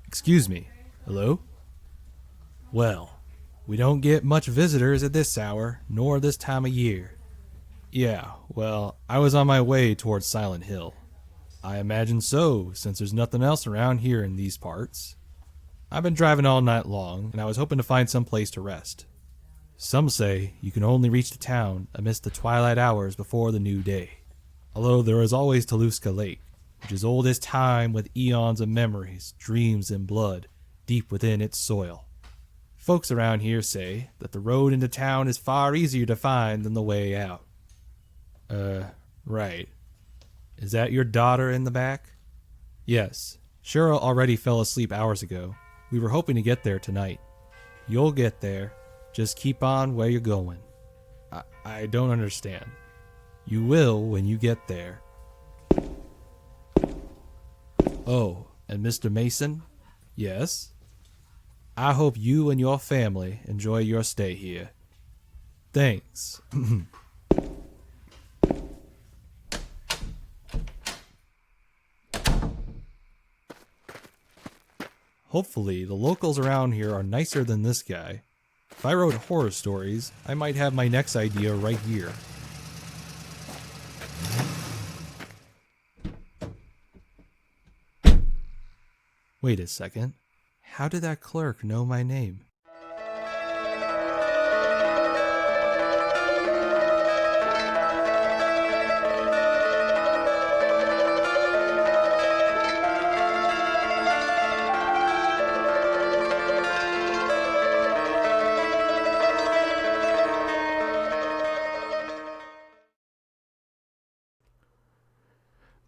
Excuse me. Hello? Well, we don't get much visitors at this hour, nor this time of year. Yeah, well, I was on my way towards Silent Hill. I imagine so, since there's nothing else around here in these parts. I've been driving all night long, and I was hoping to find some place to rest. Some say you can only reach the town amidst the twilight hours before the new day. Although there is always Taluska Lake, which is old as time with eons of memories, dreams, and blood deep within its soil. Folks around here say that the road into town is far easier to find than the way out. Right. Is that your daughter in the back? Yes. Cheryl already fell asleep hours ago. We were hoping to get there tonight. You'll get there. Just keep on where you're going. I don't understand. You will when you get there. Oh, and Mr. Mason? Yes? I hope you and your family enjoy your stay here. Thanks. Hopefully, the locals around here are nicer than this guy. If I wrote horror stories, I might have my next idea right here. Wait a second. How did that clerk know my name?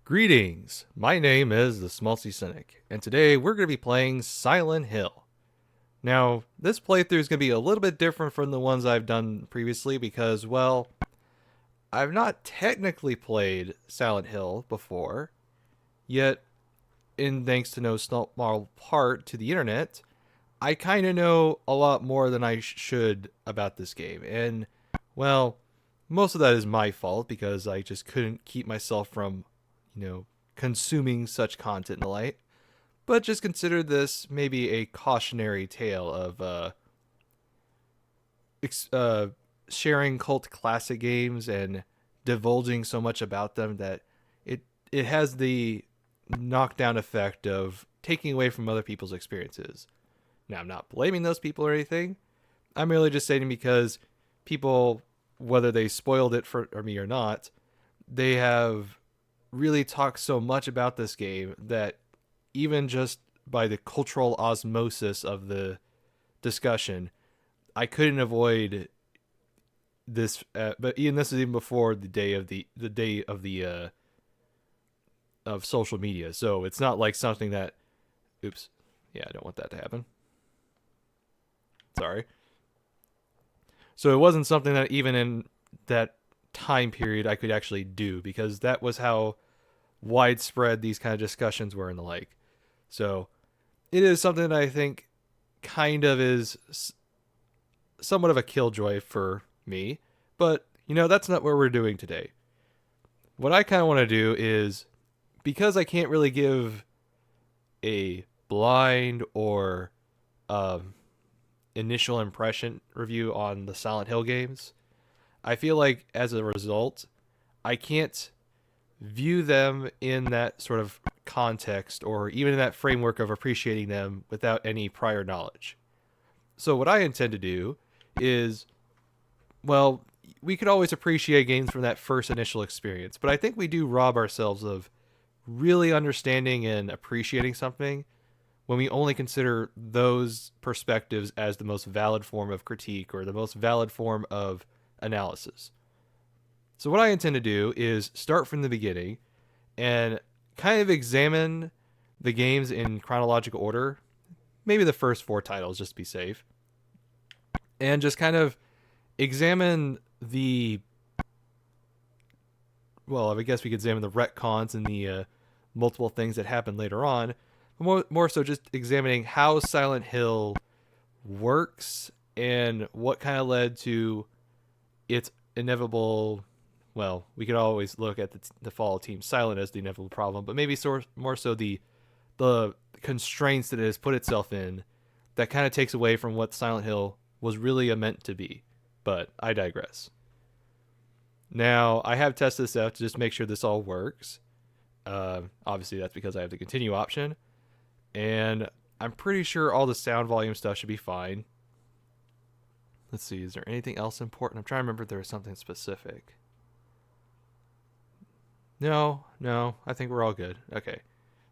Greetings, my name is the Smalsy Cynic, and today we're going to be playing Silent Hill. Now, this playthrough is going to be a little bit different from the ones I've done previously because, well, I've not technically played Silent Hill before, yet, in thanks to no small part to the internet, I kind of know a lot more than I should about this game, and, well, most of that is my fault because I just couldn't keep myself from consuming such content in the light. But just consider this maybe a cautionary tale of sharing cult classic games and divulging so much about them that it has the knockdown effect of taking away from other people's experiences. Now, I'm not blaming those people or anything. I'm merely just saying because people, whether they spoiled it for me or not, they have really talk so much about this game that even just by the cultural osmosis of the discussion, I couldn't avoid this. But even this is even before the day of social media, so it's not like something that. Oops, yeah, I don't want that to happen. Sorry. So it wasn't something that even in that time period I could actually do because that was how widespread these kind of discussions were and the like. So it is something that I think kind of is somewhat of a killjoy for me, but that's not what we're doing today. What I kind of want to do is, because I can't really give a blind or initial impression review on the Silent Hill games, I feel like as a result, I can't view them in that sort of context or even in that framework of appreciating them without any prior knowledge. So what I intend to do is, well, we could always appreciate games from that first initial experience, but I think we do rob ourselves of really understanding and appreciating something when we only consider those perspectives as the most valid form of critique or the most valid form of analysis. So what I intend to do is start from the beginning and kind of examine the games in chronological order, maybe the first 4 titles just to be safe, and just kind of examine I guess we could examine the retcons and the multiple things that happen later on, but more so just examining how Silent Hill works and what kind of led to its inevitable. Well, we could always look at the fall of Team Silent as the inevitable problem, but maybe more so the the constraints that it has put itself in that kind of takes away from what Silent Hill was really meant to be. But I digress. Now, I have tested this out to just make sure this all works. Obviously, that's because I have the continue option. And I'm pretty sure all the sound volume stuff should be fine. Let's see, is there anything else important? I'm trying to remember if there was something specific. No, I think we're all good. Okay,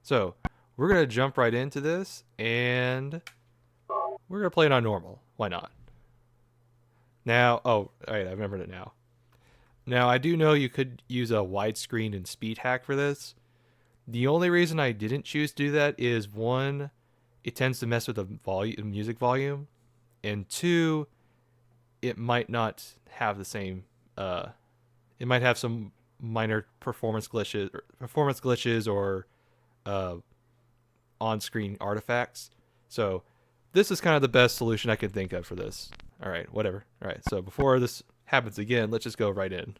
so we're going to jump right into this, and we're going to play it on normal. Why not? Now, oh, all right, I remembered it now. Now, I do know you could use a widescreen and speed hack for this. The only reason I didn't choose to do that is, one, it tends to mess with the music volume, and two, it might not have the same, it might have some minor performance glitches or on-screen artifacts. So this is kind of the best solution I can think of for this. All right, whatever. All right, so before this happens again, let's just go right in.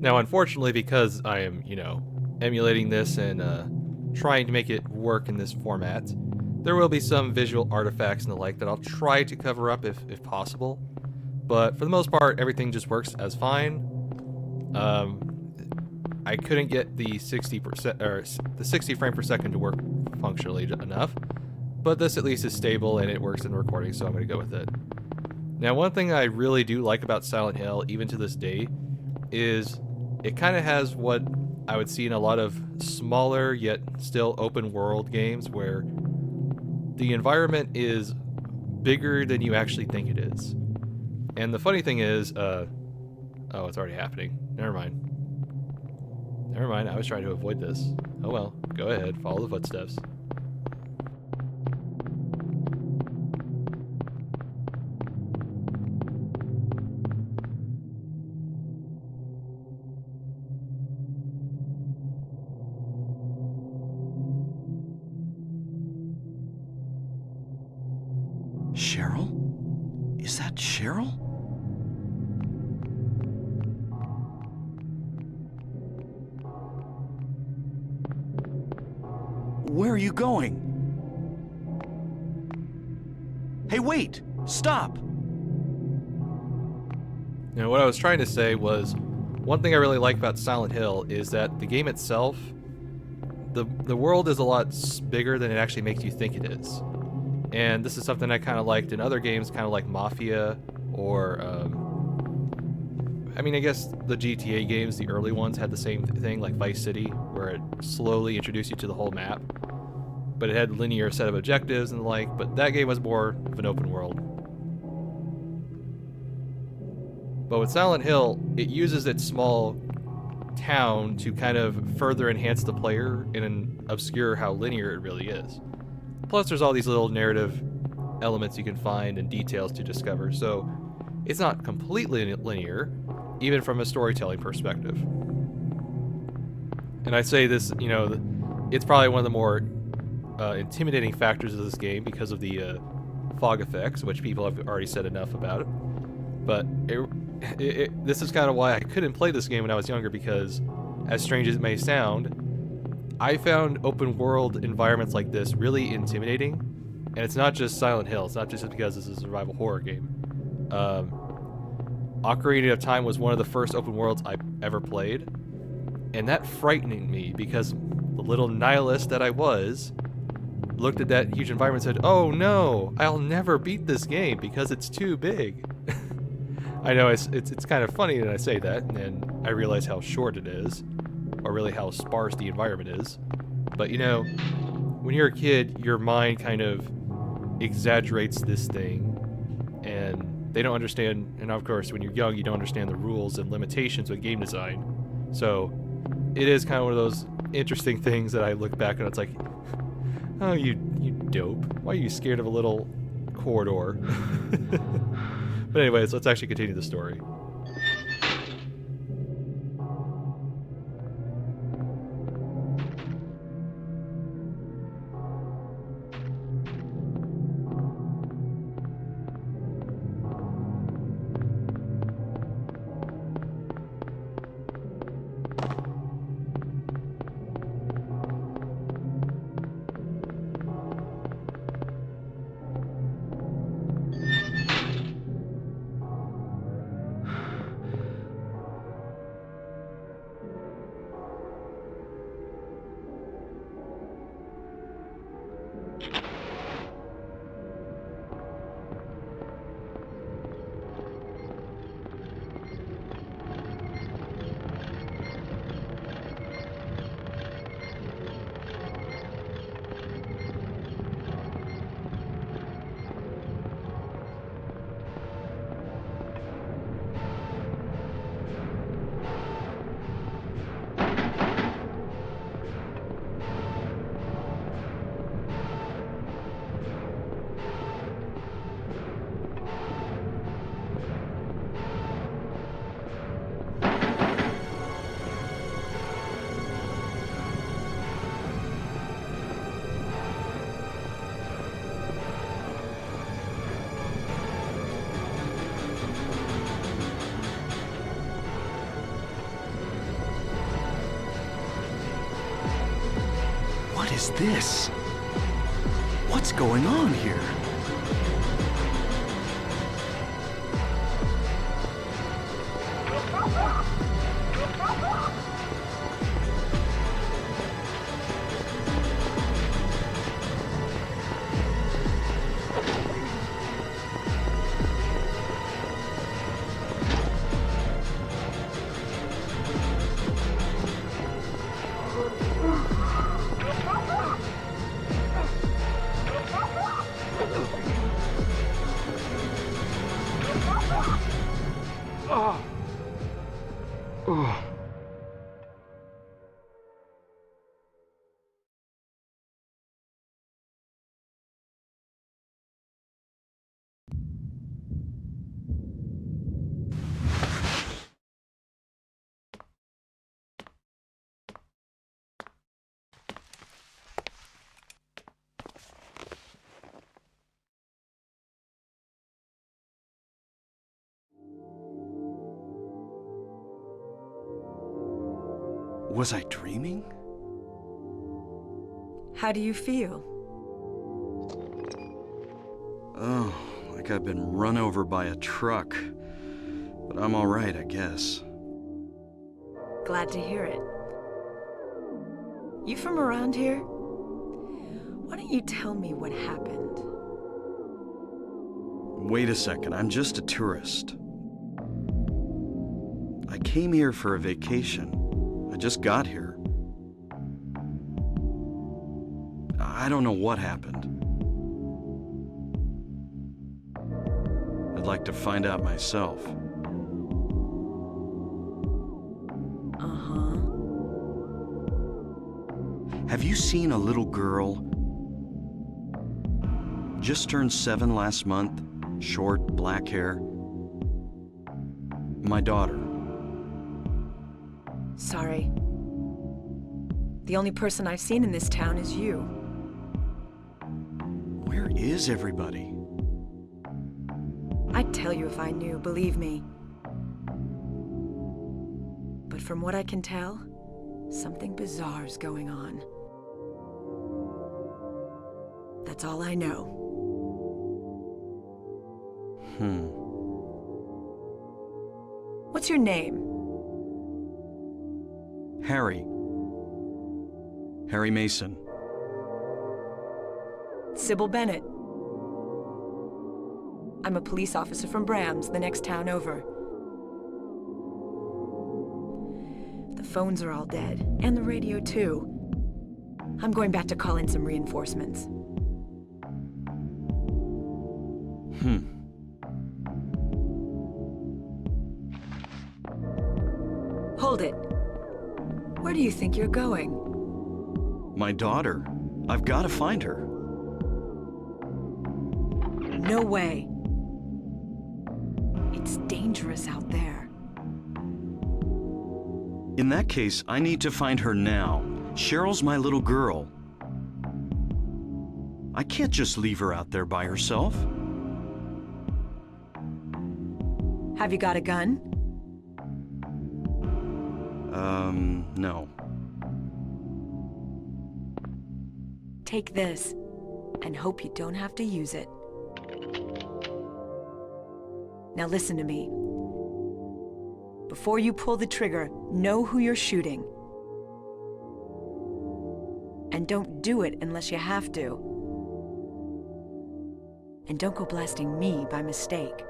Now, unfortunately, because I am, emulating this and trying to make it work in this format, there will be some visual artifacts and the like that I'll try to cover up if possible. But for the most part, everything just works as fine. I couldn't get the 60% or the 60 frame per second to work functionally enough, but this at least is stable and it works in the recording, so I'm going to go with it. Now, one thing I really do like about Silent Hill, even to this day, is it kind of has what I would see in a lot of smaller yet still open world games where the environment is bigger than you actually think it is. And the funny thing is, oh, it's already happening. Never mind, I was trying to avoid this. Oh well, go ahead, follow the footsteps. Cheryl? Is that Cheryl? Where are you going? Hey, wait! Stop! Now, what I was trying to say was, one thing I really like about Silent Hill is that the game itself, the world is a lot bigger than it actually makes you think it is. And this is something I kind of liked in other games, kind of like Mafia, or, I guess the GTA games, the early ones, had the same thing, like Vice City, where it slowly introduced you to the whole map. But it had a linear set of objectives and the like, but that game was more of an open world. But with Silent Hill, it uses its small town to kind of further enhance the player and obscure how linear it really is. Plus, there's all these little narrative elements you can find and details to discover, so it's not completely linear, even from a storytelling perspective. And I say this, it's probably one of the more intimidating factors of this game because of the fog effects, which people have already said enough about it. But this is kind of why I couldn't play this game when I was younger, because, as strange as it may sound, I found open world environments like this really intimidating. And it's not just Silent Hill. It's not just because this is a survival horror game. Ocarina of Time was one of the first open worlds I ever played. And that frightened me because the little nihilist that I was, looked at that huge environment and said, "Oh no, I'll never beat this game because it's too big." I know it's kind of funny that I say that, and then I realize how short it is, or really how sparse the environment is. But you know, when you're a kid, your mind kind of exaggerates this thing, and they don't understand. And of course, when you're young, you don't understand the rules and limitations with game design. So it is kind of one of those interesting things that I look back and it's like, oh, you dope. Why are you scared of a little corridor? But anyways, let's actually continue the story. What is this? What's going on here? Was I dreaming? How do you feel? Oh, like I've been run over by a truck. But I'm all right, I guess. Glad to hear it. You from around here? Why don't you tell me what happened? Wait a second, I'm just a tourist. I came here for a vacation. I just got here. I don't know what happened. I'd like to find out myself. Uh-huh. Have you seen a little girl? Just turned 7 last month, short, black hair. My daughter. Sorry. The only person I've seen in this town is you. Where is everybody? I'd tell you if I knew, believe me. But from what I can tell, something bizarre's going on. That's all I know. What's your name? Harry. Harry Mason. Sybil Bennett. I'm a police officer from Brams, the next town over. The phones are all dead, and the radio too. I'm going back to call in some reinforcements. Hold it. Where do you think you're going? My daughter. I've got to find her. No way. It's dangerous out there. In that case, I need to find her now. Cheryl's my little girl. I can't just leave her out there by herself. Have you got a gun? No. Take this, and hope you don't have to use it. Now listen to me. Before you pull the trigger, know who you're shooting. And don't do it unless you have to. And don't go blasting me by mistake.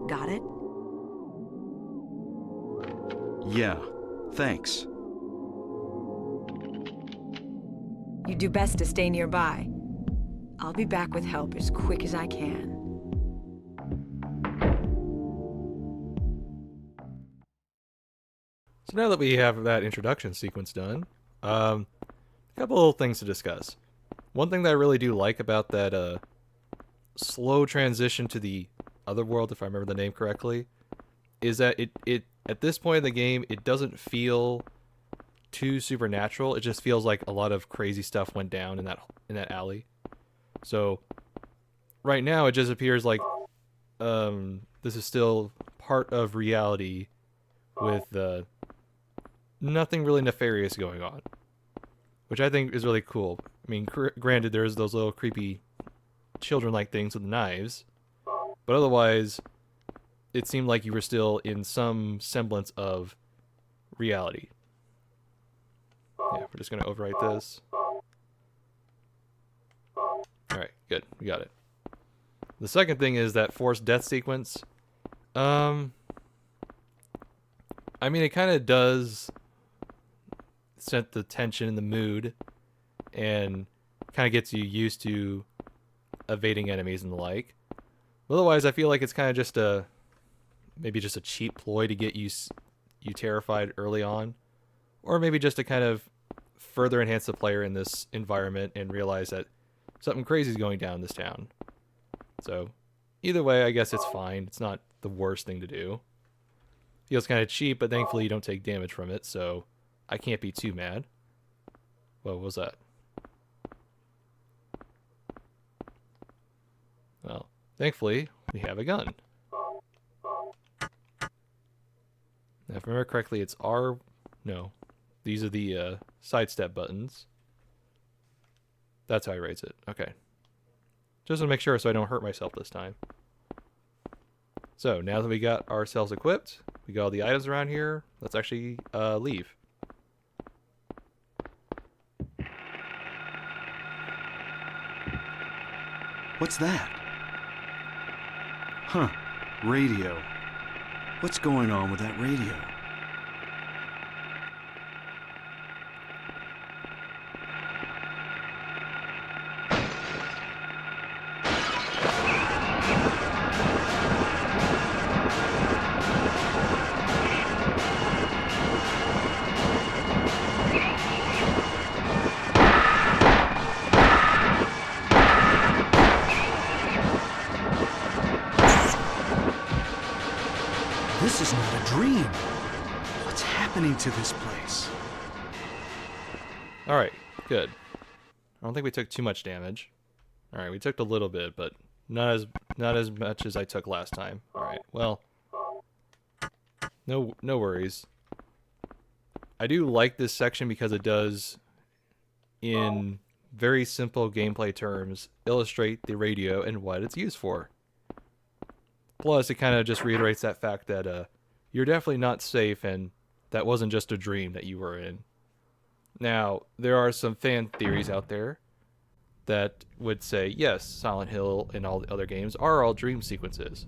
Got it? Yeah, thanks. You do best to stay nearby. I'll be back with help as quick as I can. So now that we have that introduction sequence done, a couple of things to discuss. One thing that I really do like about that slow transition to the other world, if I remember the name correctly, is that it at this point in the game, it doesn't feel too supernatural. It just feels like a lot of crazy stuff went down in that alley. So right now it just appears like this is still part of reality with nothing really nefarious going on, which I think is really cool. I mean, granted, there's those little creepy children-like things with knives, but otherwise it seemed like you were still in some semblance of reality. Yeah, we're just going to overwrite this. Alright, good. We got it. The second thing is that forced death sequence. I mean, it kind of does set the tension and the mood and kind of gets you used to evading enemies and the like. But otherwise, I feel like it's kind of just maybe just a cheap ploy to get you terrified early on, or maybe just to kind of further enhance the player in this environment and realize that something crazy is going down in this town. So either way, I guess it's fine. It's not the worst thing to do. Feels kind of cheap, but thankfully you don't take damage from it, so I can't be too mad. What was that? Well, thankfully we have a gun. Now, if I remember correctly, it's R... No. These are the sidestep buttons. That's how I raise it. Okay. Just to make sure so I don't hurt myself this time. So, now that we got ourselves equipped, we got all the items around here, let's actually leave. What's that? Huh. Radio. What's going on with that radio? This is not a dream. What's happening to this place? Alright, good. I don't think we took too much damage. Alright, we took a little bit, but not as much as I took last time. Alright, well, no worries. I do like this section because it does, in very simple gameplay terms, illustrate the radio and what it's used for. Plus, it kind of just reiterates that fact that you're definitely not safe and that wasn't just a dream that you were in. Now, there are some fan theories out there that would say, yes, Silent Hill and all the other games are all dream sequences.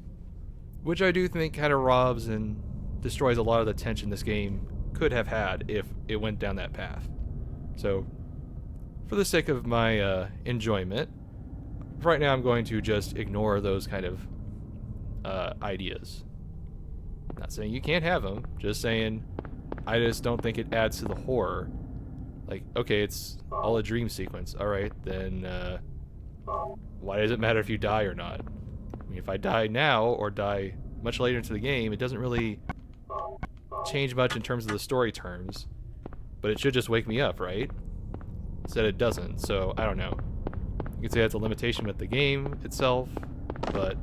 Which I do think kind of robs and destroys a lot of the tension this game could have had if it went down that path. So, for the sake of my enjoyment, right now I'm going to just ignore those kind of ideas. Not saying you can't have them, just saying I just don't think it adds to the horror. Like, okay, it's all a dream sequence. Alright, then why does it matter if you die or not? I mean, if I die now or die much later into the game, it doesn't really change much in terms of the story terms. But it should just wake me up, right? Instead it doesn't, so I don't know. You could say that's a limitation with the game itself, but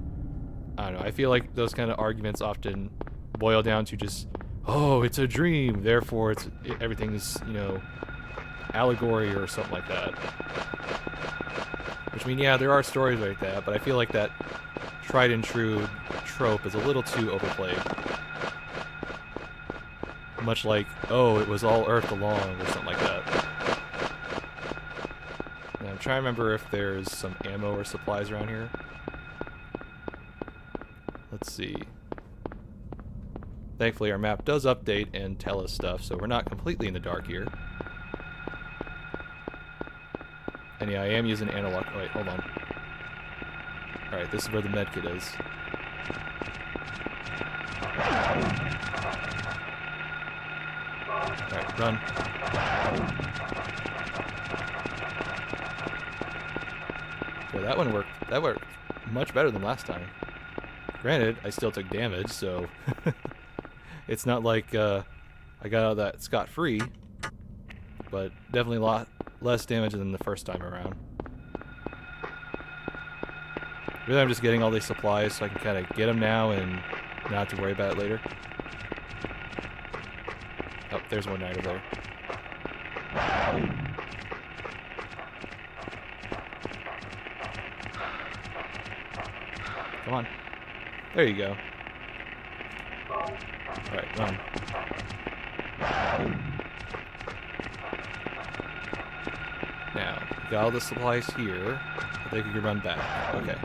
I don't know. I feel like those kind of arguments often boil down to just, oh, it's a dream, therefore everything's, you know, allegory or something like that. Which, I mean, yeah, there are stories like that, but I feel like that tried and true trope is a little too overplayed. Much like, oh, it was all Earth along, or something like that. And I'm trying to remember if there's some ammo or supplies around here. Let's see. Thankfully, our map does update and tell us stuff, so we're not completely in the dark here. And yeah, I am using analog. Oh, wait, hold on. Alright, this is where the medkit is. Alright, run. Well, that one worked. That worked much better than last time. Granted, I still took damage, so it's not like I got out of that scot-free, but definitely a lot less damage than the first time around. Really, I'm just getting all these supplies so I can kind of get them now and not have to worry about it later. Oh, there's one right over there. Come on. There you go. Alright, run. Now, we got all the supplies here. I think we can run back. Okay.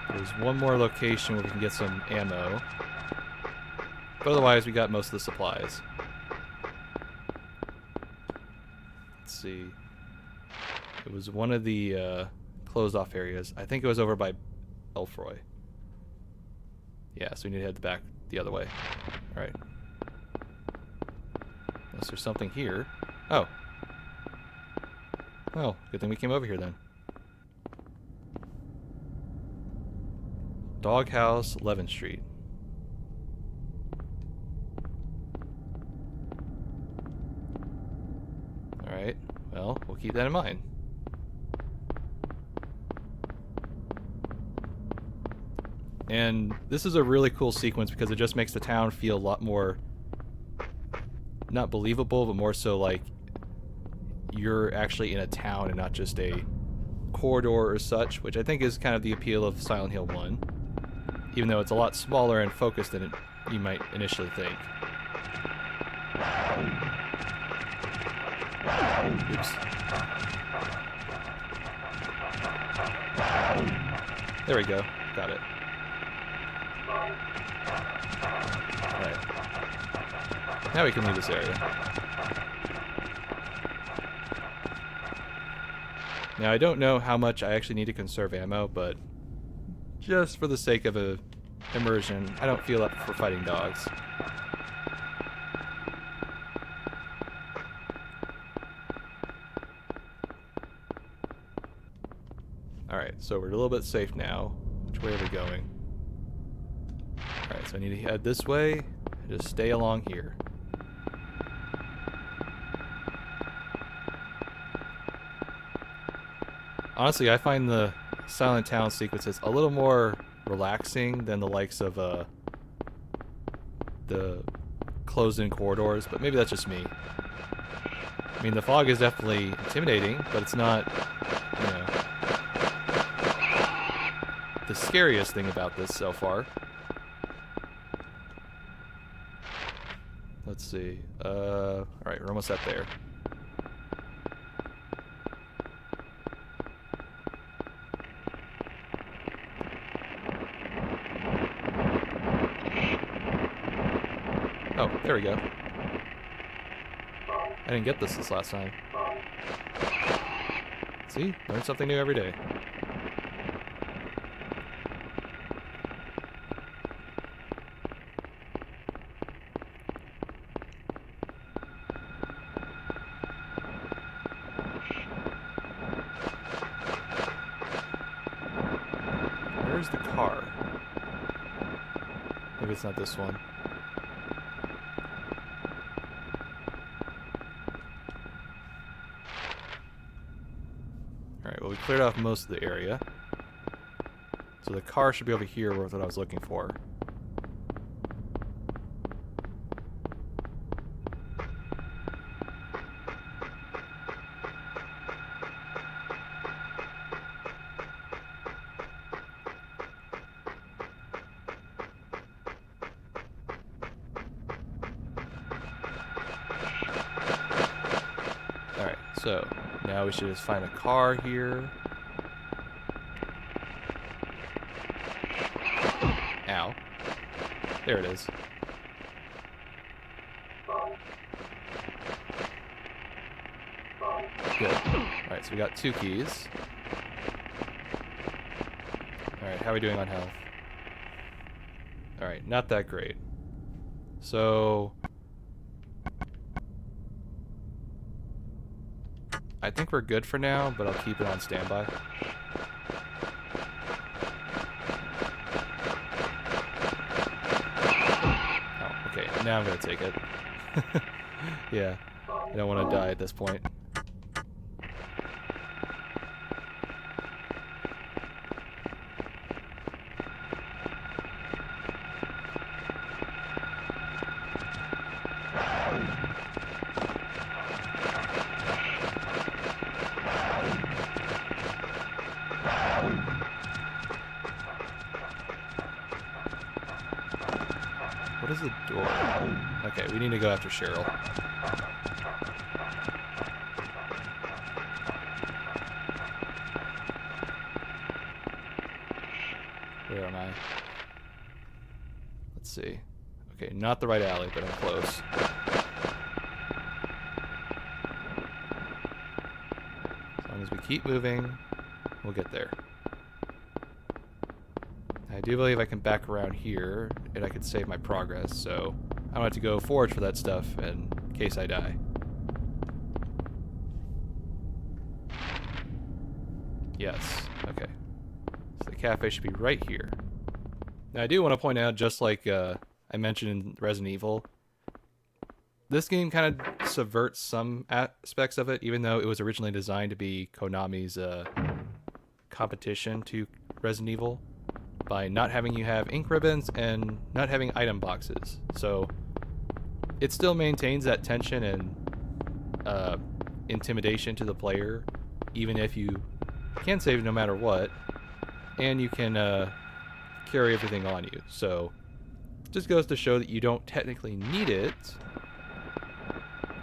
There's one more location where we can get some ammo. But otherwise, we got most of the supplies. Let's see. It was one of the closed off areas. I think it was over by Elfroy. Yeah, so we need to head back the other way. Alright. Unless there's something here. Oh. Well, good thing we came over here then. Doghouse, 11th Street. Alright, well, we'll keep that in mind. And this is a really cool sequence because it just makes the town feel a lot more, not believable, but more so like you're actually in a town and not just a corridor or such, which I think is kind of the appeal of Silent Hill 1, even though it's a lot smaller and focused than you might initially think. Oops. There we go. Got it. Alright. Now we can leave this area. Now, I don't know how much I actually need to conserve ammo, but just for the sake of a immersion, I don't feel up for fighting dogs. Alright, so we're a little bit safe now. Which way are we going? Alright, so I need to head this way and just stay along here. Honestly, I find the Silent Town sequences a little more relaxing than the likes of the closed-in corridors, but maybe that's just me. I mean, the fog is definitely intimidating, but it's not, you know, the scariest thing about this so far. Let's see. Alright, we're almost up there. Oh, there we go. I didn't get this last time. See? Learn something new every day. Where's the car? Maybe it's not this one. Alright, well we cleared off most of the area. So the car should be over here with what I was looking for. Alright, so now we should just find a car here. Ow. There it is. Good. Alright, so we got 2 keys. Alright, how are we doing on health? Alright, not that great. So I think we're good for now, but I'll keep it on standby. Oh, okay, now I'm gonna take it. Yeah, I don't want to die at this point. What is the door? Okay, we need to go after Cheryl. Where am I? Let's see. Okay, not the right alley, but I'm close. As long as we keep moving, we'll get there. I do believe I can back around here, and I can save my progress, so I don't have to go forward for that stuff in case I die. Yes, okay. So the cafe should be right here. Now I do want to point out, just like I mentioned in Resident Evil, this game kind of subverts some aspects of it, even though it was originally designed to be Konami's competition to Resident Evil, by not having you have ink ribbons and not having item boxes. So it still maintains that tension and intimidation to the player, even if you can save no matter what, and you can carry everything on you. So it just goes to show that you don't technically need it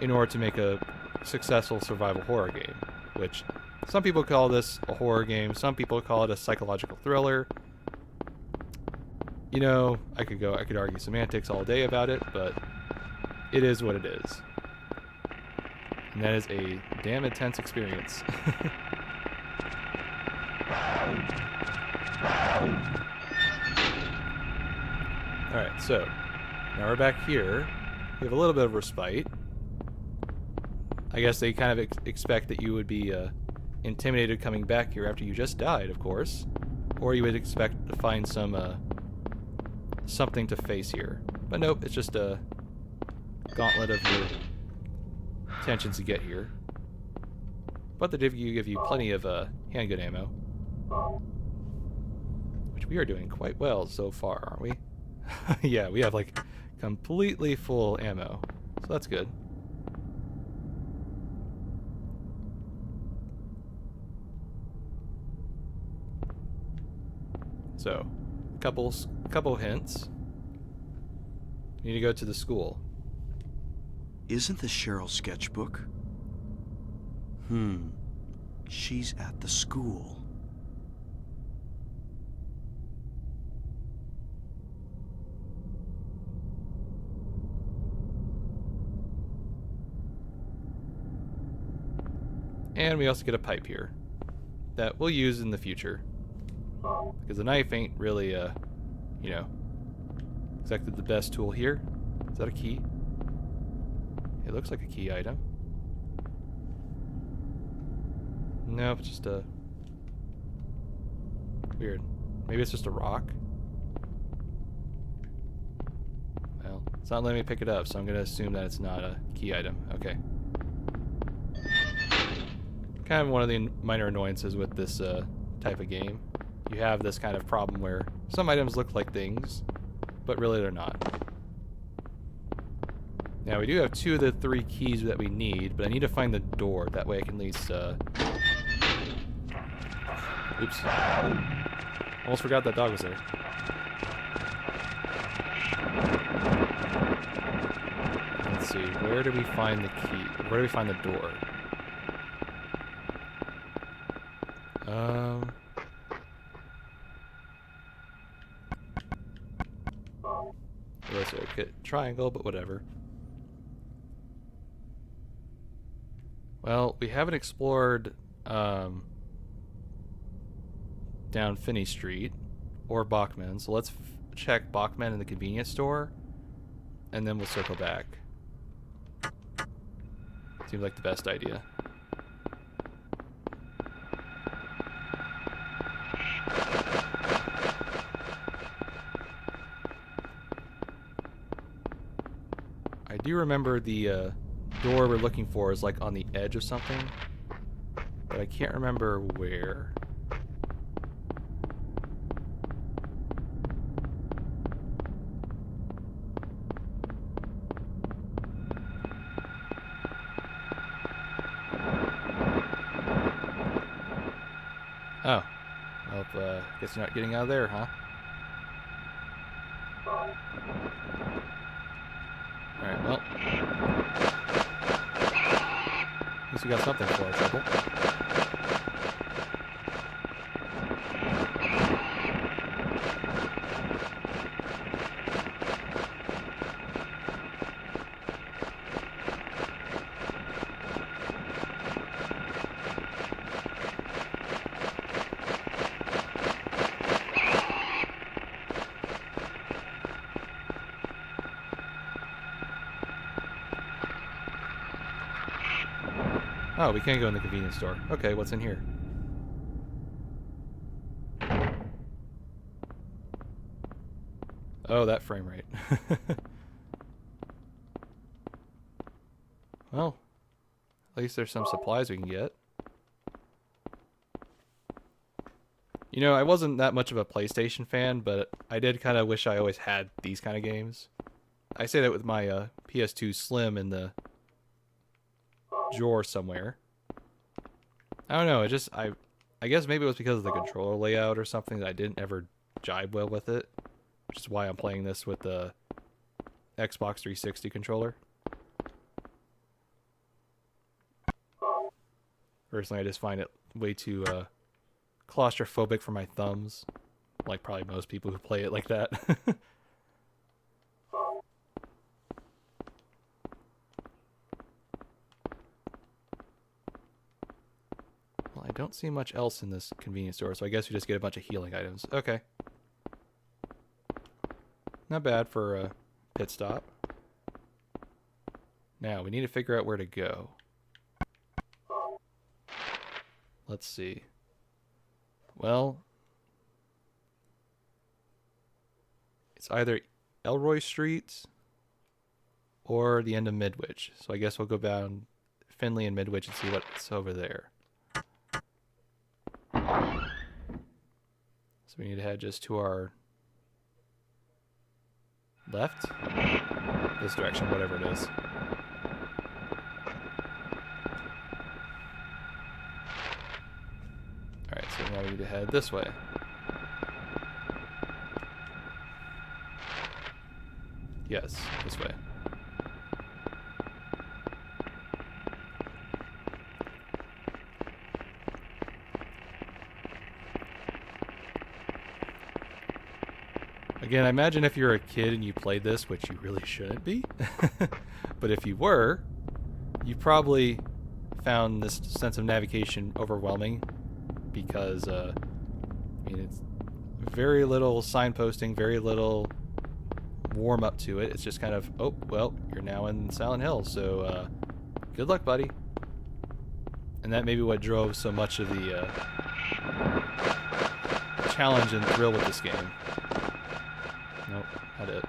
in order to make a successful survival horror game, which some people call this a horror game, some people call it a psychological thriller. You know, I could argue semantics all day about it, but it is what it is. And that is a damn intense experience. Alright, so now we're back here. We have a little bit of respite. I guess they kind of expect that you would be intimidated coming back here after you just died, of course. Or you would expect to find some something to face here. But nope, it's just a gauntlet of your tensions to get here. But they give you plenty of handgun ammo. Which we are doing quite well so far, aren't we? Yeah, we have like completely full ammo. So that's good. So, couple hints. You need to go to the school. Isn't this Cheryl's sketchbook? She's at the school. And we also get a pipe here that we'll use in the future. Because the knife ain't really, you know, exactly the best tool here. Is that a key? It looks like a key item. Nope, it's just a... Weird. Maybe it's just a rock? Well, it's not letting me pick it up, so I'm going to assume that it's not a key item. Okay. Kind of one of the minor annoyances with this type of game. You have this kind of problem where some items look like things, but really they're not. Now we do have 2 of the 3 keys that we need, but I need to find the door. That way I can at least... Oops. Almost forgot that dog was there. Let's see, where do we find the key? Where do we find the door? Let's see, get triangle, but whatever. Well, we haven't explored down Finney Street or Bachman, so let's check Bachman in the convenience store, and then we'll circle back. Seems like the best idea. I do remember the door we're looking for is like on the edge of something, but I can't remember where. Oh. Well, guess you're not getting out of there, huh? Alright, well. At least we got something for our trouble. Oh, we can't go in the convenience store. Okay, what's in here? Oh, that frame rate. Well, at least there's some supplies we can get. You know, I wasn't that much of a PlayStation fan, but I did kind of wish I always had these kind of games. I say that with my PS2 Slim in the drawer somewhere. I don't know, it just, I guess maybe it was because of the controller layout or something that I didn't ever jibe well with it, which is why I'm playing this with the Xbox 360 controller. Personally, I just find it way too claustrophobic for my thumbs, like probably most people who play it like that. Well, I don't see much else in this convenience store, so I guess we just get a bunch of healing items. Okay. Not bad for a pit stop. Now, we need to figure out where to go. Let's see. Well, it's either Elroy Street or the end of Midwich. So I guess we'll go down Finley and Midwich and see what's over there. So we need to head just to our left? This direction, whatever it is. Alright, so now we need to head this way. Yes, this way. Again, I imagine if you're a kid and you played this, which you really shouldn't be, but if you were, you probably found this sense of navigation overwhelming because, it's very little signposting, very little warm up to it. It's just kind of, oh, well, you're now in Silent Hill, so good luck, buddy. And that may be what drove so much of the challenge and thrill with this game. Nope, not it.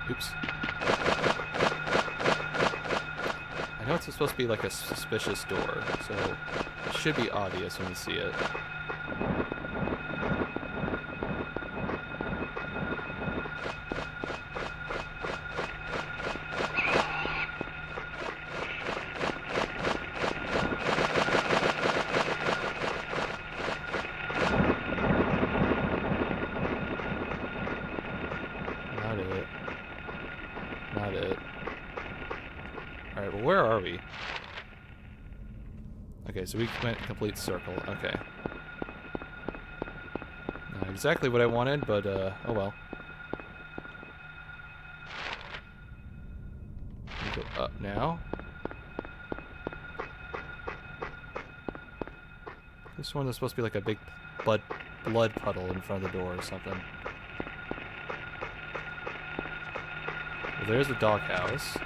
Oops. I know it's supposed to be like a suspicious door, so it should be obvious when you see it. Not it. Not it. Alright, well, where are we? Okay, so we went complete circle. Okay. Not exactly what I wanted, but, oh well. We go up now. This one is supposed to be like a big blood puddle in front of the door or something. Well, there's the doghouse.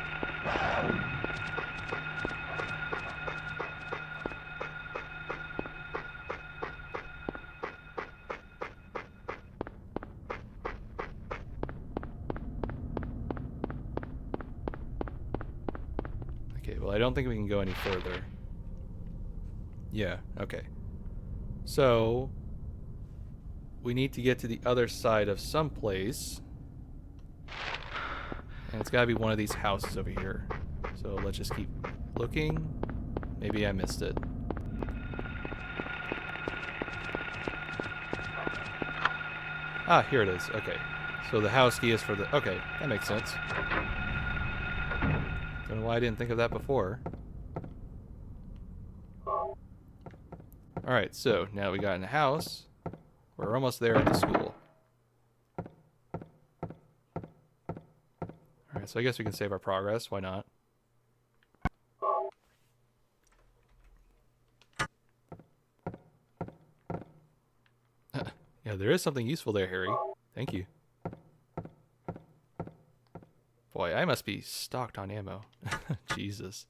Okay, well, I don't think we can go any further. Yeah, okay. So, we need to get to the other side of some place. And it's gotta be one of these houses over here. So let's just keep looking. Maybe I missed it. Ah, here it is. Okay. So the house key is for the... Okay, that makes sense. Don't know why I didn't think of that before. Alright, so now we got in the house. We're almost there at the school. Alright, so I guess we can save our progress. Why not? Yeah, there is something useful there, Harry. Thank you. Boy, I must be stocked on ammo. Jesus.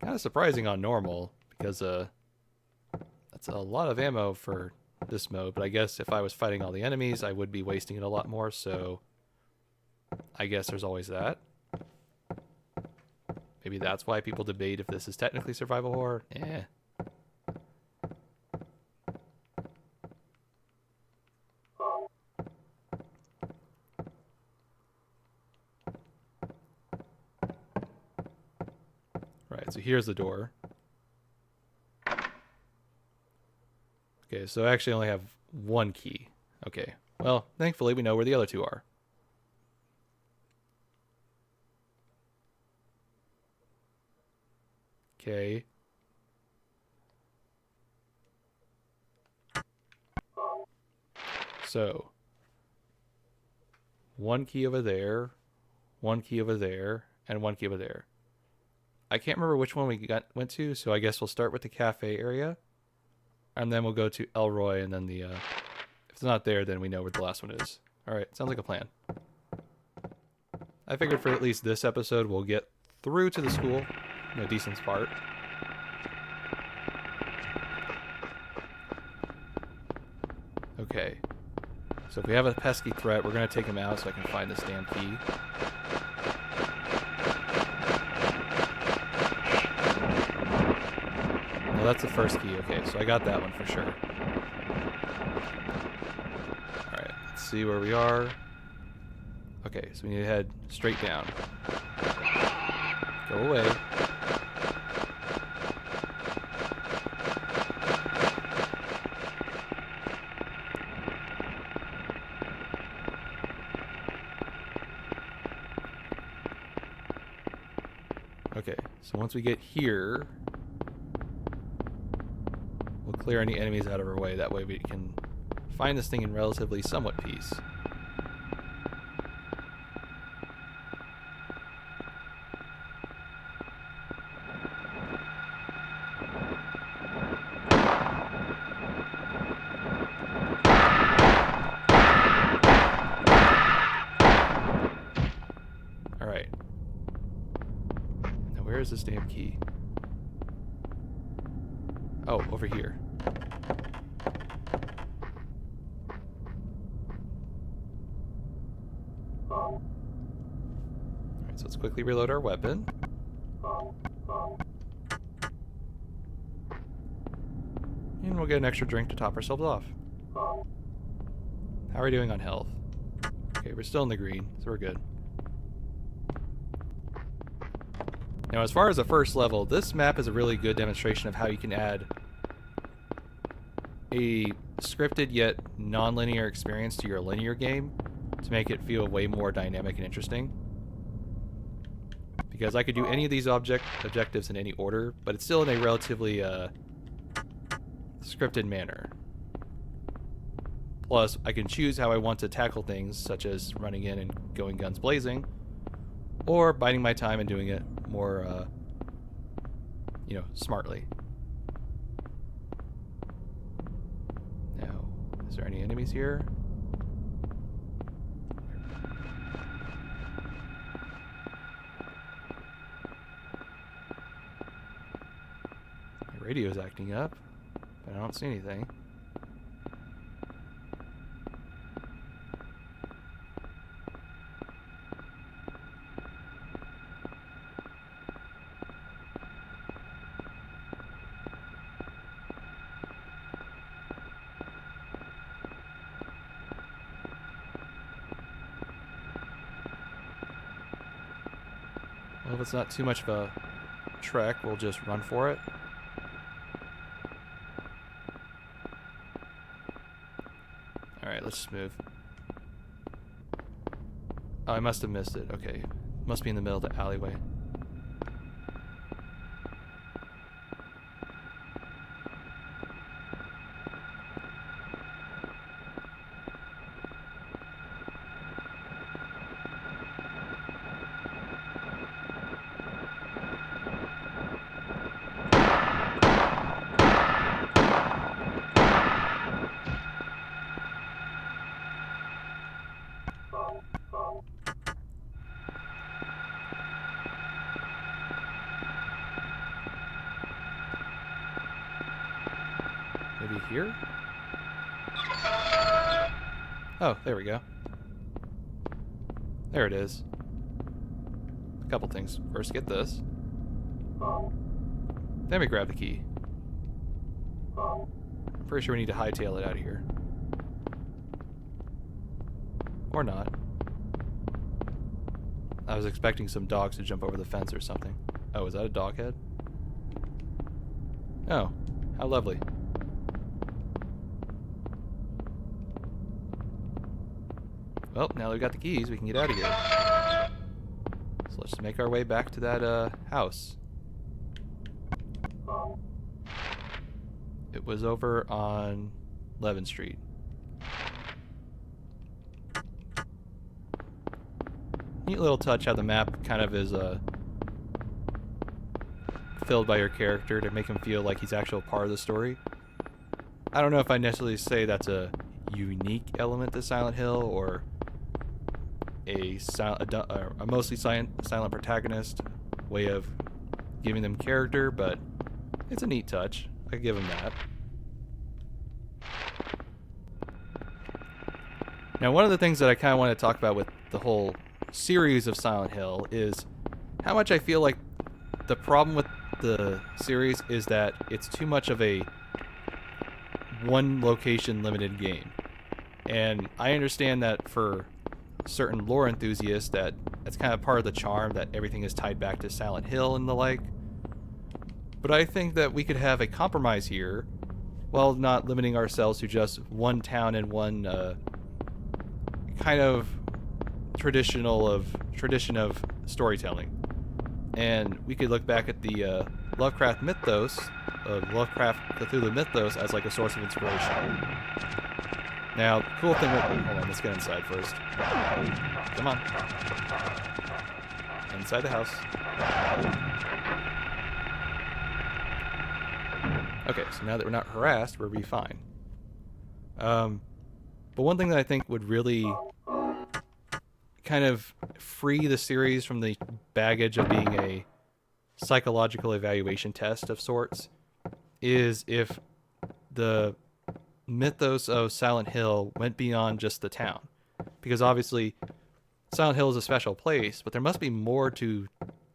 Kind of surprising on normal, because that's a lot of ammo for this mode, but I guess if I was fighting all the enemies, I would be wasting it a lot more, so I guess there's always that. Maybe that's why people debate if this is technically survival horror. Eh. Right, so here's the door. Okay, so I actually only have one key. Okay, well, thankfully we know where the other two are. Okay. So, one key over there, one key over there, and one key over there. I can't remember which one we went to, so I guess we'll start with the cafe area. And then we'll go to Elroy, and then the, if it's not there, then we know where the last one is. Alright, sounds like a plan. I figured for at least this episode, we'll get through to the school in a decent part. Okay. So if we have a pesky threat, we're going to take him out so I can find this damn key. Well, that's the first key. Okay, so I got that one for sure. Alright, let's see where we are. Okay, so we need to head straight down. Go away. Okay, so once we get here, we'll clear any enemies out of our way. That way we can find this thing in relatively somewhat peace. Alright. Now where is this damn key? Oh, over here. Alright, so let's quickly reload our weapon. And we'll get an extra drink to top ourselves off. How are we doing on health? Okay, we're still in the green, so we're good. Now, as far as the first level, this map is a really good demonstration of how you can add a scripted yet non-linear experience to your linear game to make it feel way more dynamic and interesting. Because I could do any of these objectives in any order, but it's still in a relatively scripted manner. Plus, I can choose how I want to tackle things, such as running in and going guns blazing, or biding my time and doing it more, smartly. Now, is there any enemies here? My radio's acting up, but I don't see anything. Well, if it's not too much of a trek, we'll just run for it. Alright, let's just move. Oh, I must have missed it. Okay. Must be in the middle of the alleyway. Maybe here? Oh, there we go. There it is. A couple things. First, get this. Then we grab the key. I'm pretty sure we need to hightail it out of here. Or not. I was expecting some dogs to jump over the fence or something. Oh, is that a dog head? Oh, how lovely. Well, now that we've got the keys, we can get out of here. So let's just make our way back to that house. It was over on 11th Street. Neat little touch how the map kind of is filled by your character to make him feel like he's actually part of the story. I don't know if I necessarily say that's a unique element to Silent Hill or a mostly silent protagonist way of giving them character, but it's a neat touch. I give him that. Now, one of the things that I kind of want to talk about with the whole series of Silent Hill is how much I feel like the problem with the series is that it's too much of a one location limited game. And I understand that for certain lore enthusiasts that's kind of part of the charm, that everything is tied back to Silent Hill and the like. But I think that we could have a compromise here while not limiting ourselves to just one town and one kind of tradition of storytelling. And we could look back at the Lovecraft mythos, Lovecraft Cthulhu mythos, as like a source of inspiration. Now, the cool thing with... Hold on, let's get inside first. Come on. Inside the house. Okay, so now that we're not harassed, we'll be fine. But one thing that I think would really kind of free the series from the baggage of being a psychological evaluation test of sorts is if the mythos of Silent Hill went beyond just the town. Because obviously Silent Hill is a special place, but there must be more to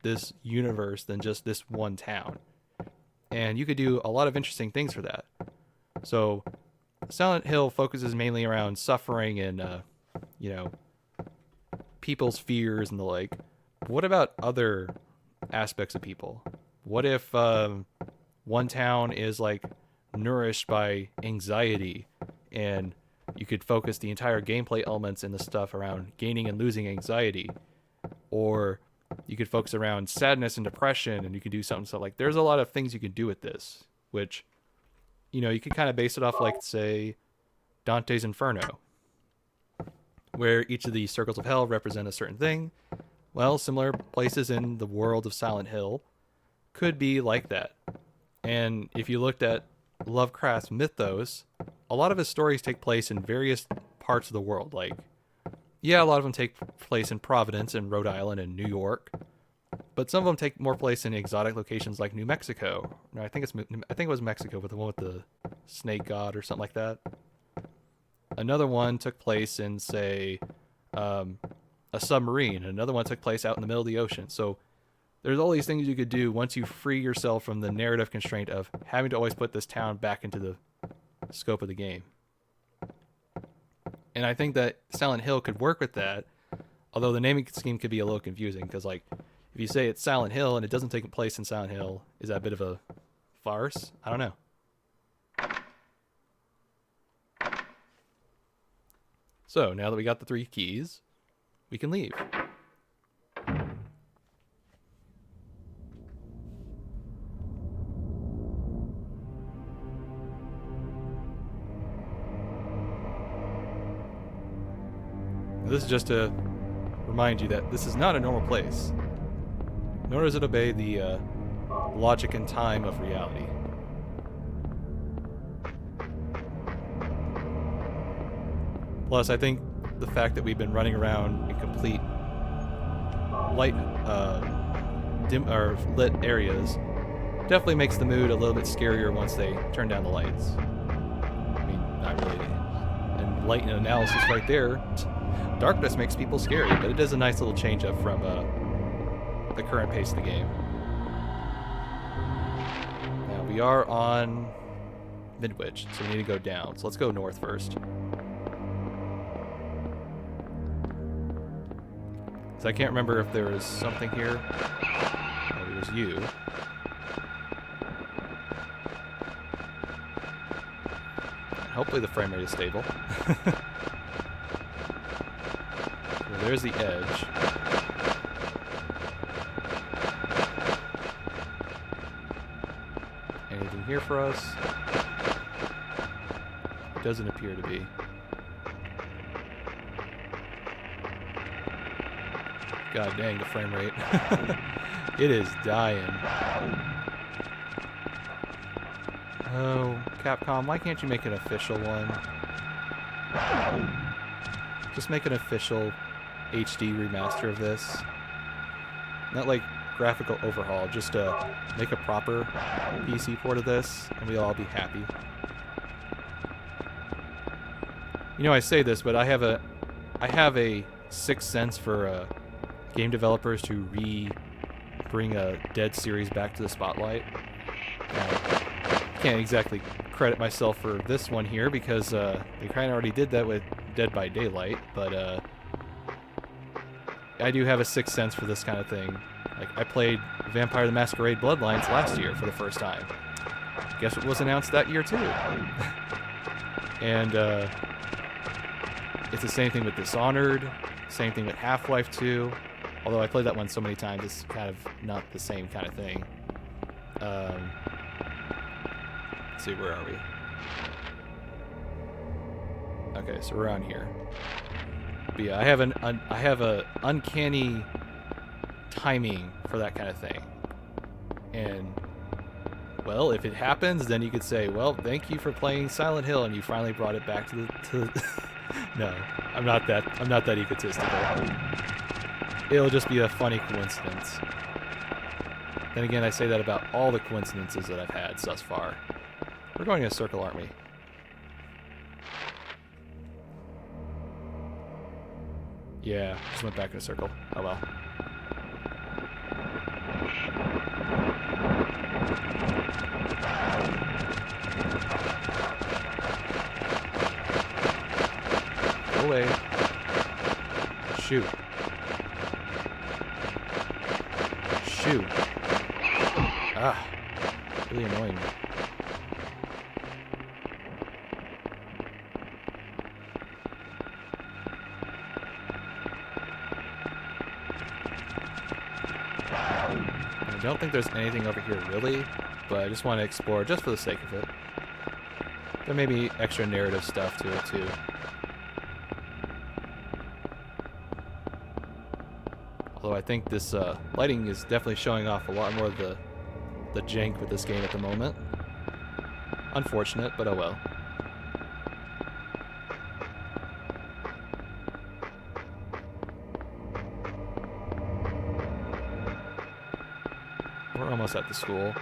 this universe than just this one town. And you could do a lot of interesting things for that. So Silent Hill focuses mainly around suffering and, people's fears and the like. But what about other aspects of people? What if one town is like nourished by anxiety, and you could focus the entire gameplay elements and the stuff around gaining and losing anxiety? Or you could focus around sadness and depression, and you could do something so like there's a lot of things you can do with this, which you could kind of base it off like, say, Dante's Inferno, where each of the circles of hell represent a certain thing. Well, similar places in the world of Silent Hill could be like that. And if you looked at Lovecraft's mythos, a lot of his stories take place in various parts of the world. Like, yeah, a lot of them take place in Providence and Rhode Island and New York, but some of them take more place in exotic locations like New Mexico. No, I think it was Mexico, with the one with the snake god or something like that. Another one took place in, say, a submarine. Another one took place out in the middle of the ocean. So there's all these things you could do once you free yourself from the narrative constraint of having to always put this town back into the scope of the game. And I think that Silent Hill could work with that, although the naming scheme could be a little confusing, because like if you say it's Silent Hill and it doesn't take place in Silent Hill, is that a bit of a farce? I don't know. So now that we got the 3 keys, we can leave. This is just to remind you that this is not a normal place, nor does it obey the logic and time of reality. Plus, I think the fact that we've been running around in complete light, dim or lit areas definitely makes the mood a little bit scarier once they turn down the lights. I mean, not really. And light and analysis right there. Darkness makes people scary, but it is a nice little change up from the current pace of the game. Now we are on Midwich, so we need to go down. So let's go north first. Because I can't remember if there was something here. Oh, it was you. Hopefully the frame rate is stable. Well, there's the edge. Anything here for us? It doesn't appear to be. God dang, the frame rate. It is dying. Oh, Capcom, why can't you make an official one? Just make an official HD remaster of this. Not like graphical overhaul, just make a proper PC port of this, and we'll all be happy. You know, I say this, but I have a sixth sense for game developers to bring a dead series back to the spotlight. I can't exactly credit myself for this one here because they kind of already did that with Dead by Daylight, but I do have a sixth sense for this kind of thing. Like, I played Vampire the Masquerade Bloodlines last year for the first time. Guess what was announced that year too? And it's the same thing with Dishonored, same thing with Half-Life 2. Although I played that one so many times, it's kind of not the same kind of thing. Let's see, where are we? Okay, so around here. But yeah, I have a uncanny timing for that kind of thing. And well, if it happens, then you could say, "Well, thank you for playing Silent Hill, and you finally brought it back to the." No, I'm not that egotistical. It'll just be a funny coincidence. Then again, I say that about all the coincidences that I've had thus far. We're going in a circle, aren't we? Yeah, just went back in a circle. Oh well. Go away. Shoot. Shoot. Ah. Really annoying me. I don't think there's anything over here really, but I just want to explore just for the sake of it. There may be extra narrative stuff to it too. Although I think this lighting is definitely showing off a lot more of the jank with this game at the moment. Unfortunate, but oh well. We're almost at the school.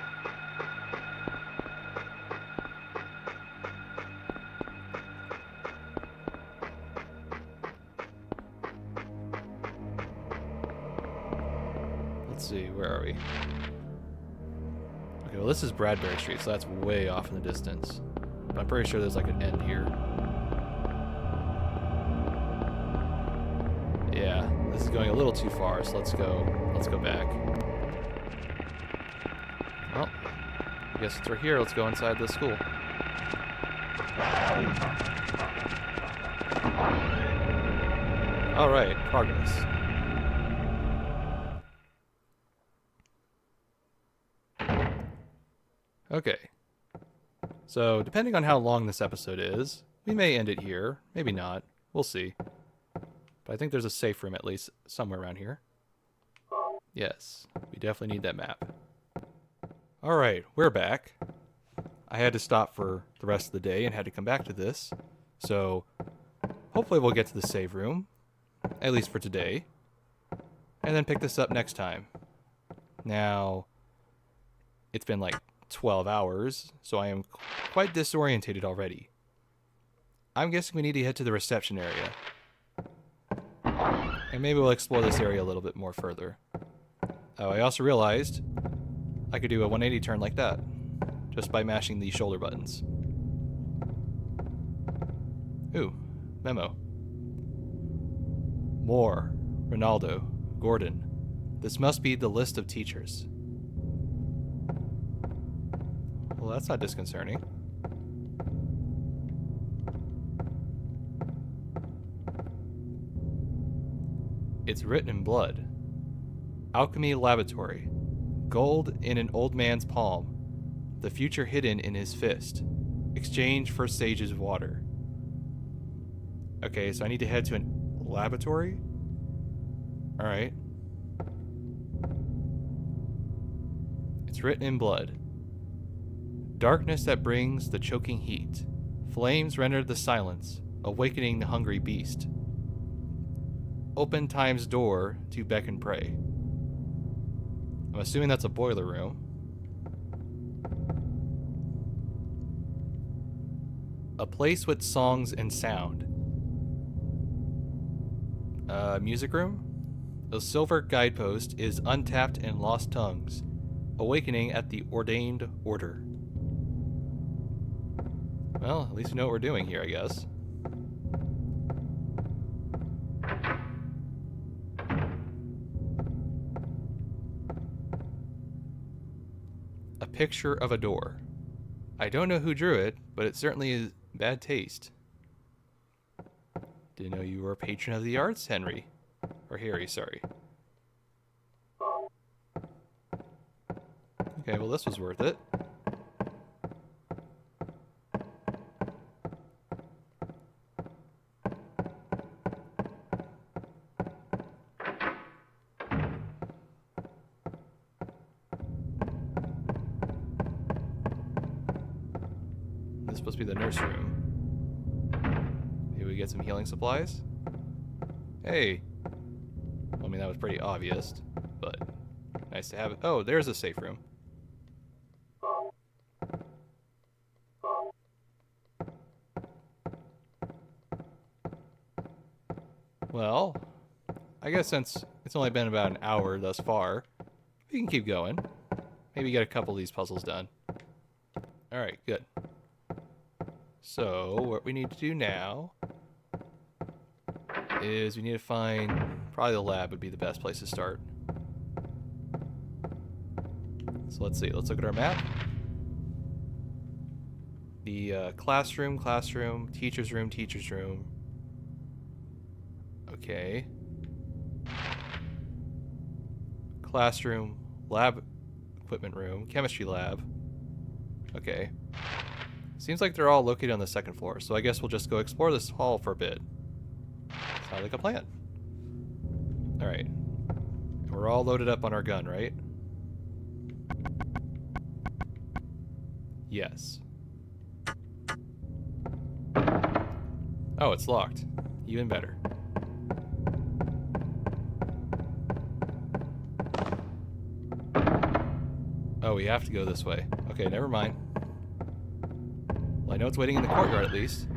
Let's see, where are we? Okay, well this is Bradbury Street, so that's way off in the distance. But I'm pretty sure there's like an end here. Yeah, this is going a little too far, so let's go back. Well, I guess since we're here, let's go inside the school. Alright, progress. Okay. So, depending on how long this episode is, we may end it here. Maybe not. We'll see. But I think there's a safe room at least somewhere around here. Yes, we definitely need that map. Alright, we're back. I had to stop for the rest of the day and had to come back to this. So, hopefully we'll get to the save room. At least for today. And then pick this up next time. Now, it's been like 12 hours, so I am quite disorientated already. I'm guessing we need to head to the reception area. And maybe we'll explore this area a little bit more further. Oh, I also realized I could do a 180 turn like that, just by mashing the shoulder buttons. Ooh, memo. Moore, Ronaldo, Gordon. This must be the list of teachers. Well, that's not disconcerting. It's written in blood. Alchemy Laboratory. Gold in an old man's palm. The future hidden in his fist. Exchange for sage's water. Okay, so I need to head to an laboratory? Alright. It's written in blood. Darkness that brings the choking heat. Flames render the silence, awakening the hungry beast. Open time's door to beck and pray. I'm assuming that's a boiler room. A place with songs and sound. Music room? A silver guidepost is untapped and lost tongues, awakening at the ordained order. Well, at least we know what we're doing here, I guess. A picture of a door. I don't know who drew it, but it certainly is bad taste. Didn't know you were a patron of the arts, Henry. Or Harry, sorry. Okay, well this was worth it. It's supposed to be the nurse room. Maybe we get some healing supplies? Hey! I mean, that was pretty obvious, but nice to have it. Oh, there's a safe room. Well, I guess since it's only been about an hour thus far, we can keep going. Maybe get a couple of these puzzles done. Alright, good. So, what we need to do now is we need to find... Probably the lab would be the best place to start. So let's see. Let's look at our map. The classroom, teacher's room. Okay. Classroom, lab equipment room, chemistry lab. Okay. Seems like they're all located on the second floor, so I guess we'll just go explore this hall for a bit. Sounds like a plan. Alright. We're all loaded up on our gun, right? Yes. Oh, it's locked. Even better. Oh, we have to go this way. Okay, never mind. Well, I know it's waiting in the courtyard at least.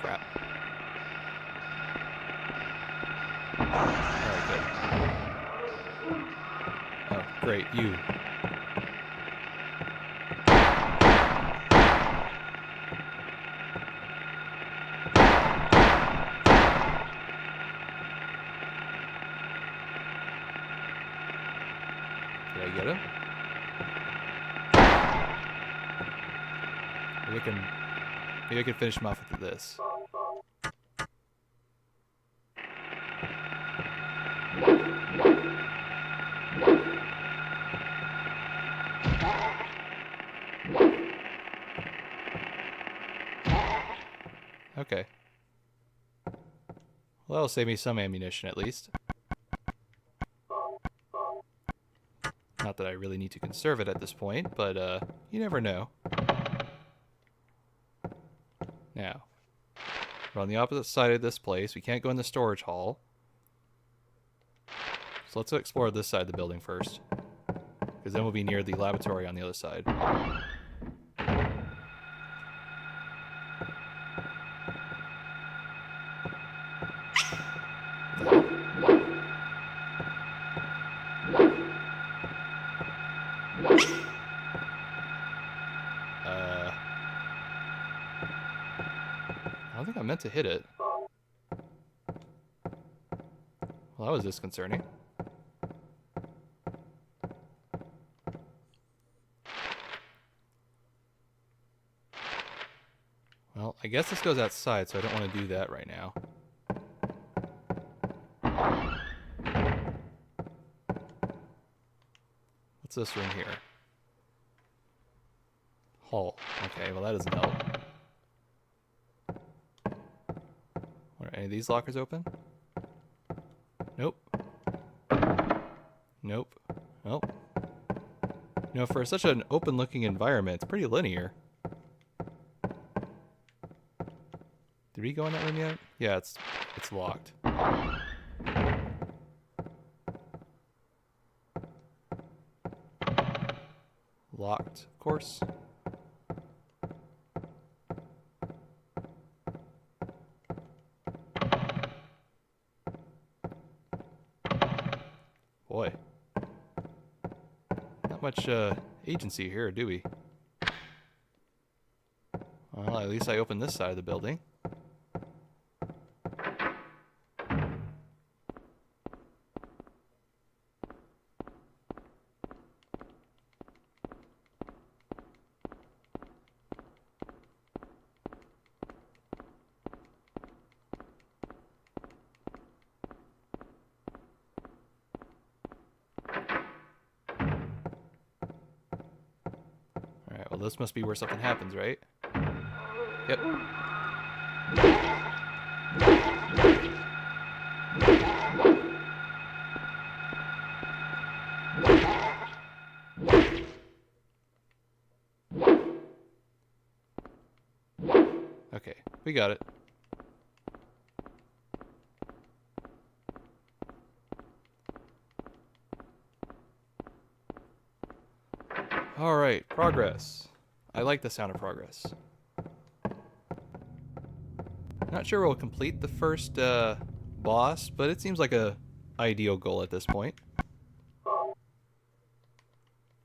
Crap. Alright, good. Oh, great, you. Did I get him? Maybe I can finish him off with this. Okay. Well, that'll save me some ammunition at least. Not that I really need to conserve it at this point, but you never know. Now, we're on the opposite side of this place. We can't go in the storage hall. So let's explore this side of the building first. Because then we'll be near the laboratory on the other side. I don't think I meant to hit it. Well, that was disconcerting. Well, I guess this goes outside, so I don't want to do that right now. What's this room here? Hall. Okay, well that doesn't help. Are any of these lockers open? Nope. Nope. Nope. You know, for such an open-looking environment, it's pretty linear. Did we go in that room yet? Yeah, it's locked. Locked, of course. Boy. Not much agency here, do we? Well, at least I opened this side of the building. Well, this must be where something happens, right? Yep. We got it. Alright, progress. I like the sound of progress. Not sure we'll complete the first boss, but it seems like a ideal goal at this point.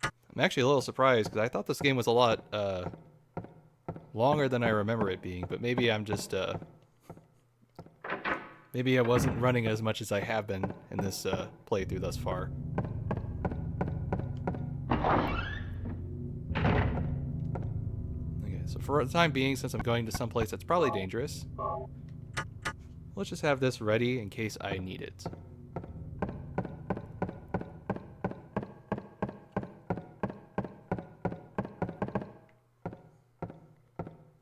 I'm actually a little surprised because I thought this game was a lot longer than I remember it being, but maybe I'm just maybe I wasn't running as much as I have been in this playthrough thus far. Okay, so for the time being, since I'm going to someplace that's probably dangerous, let's just have this ready in case I need it.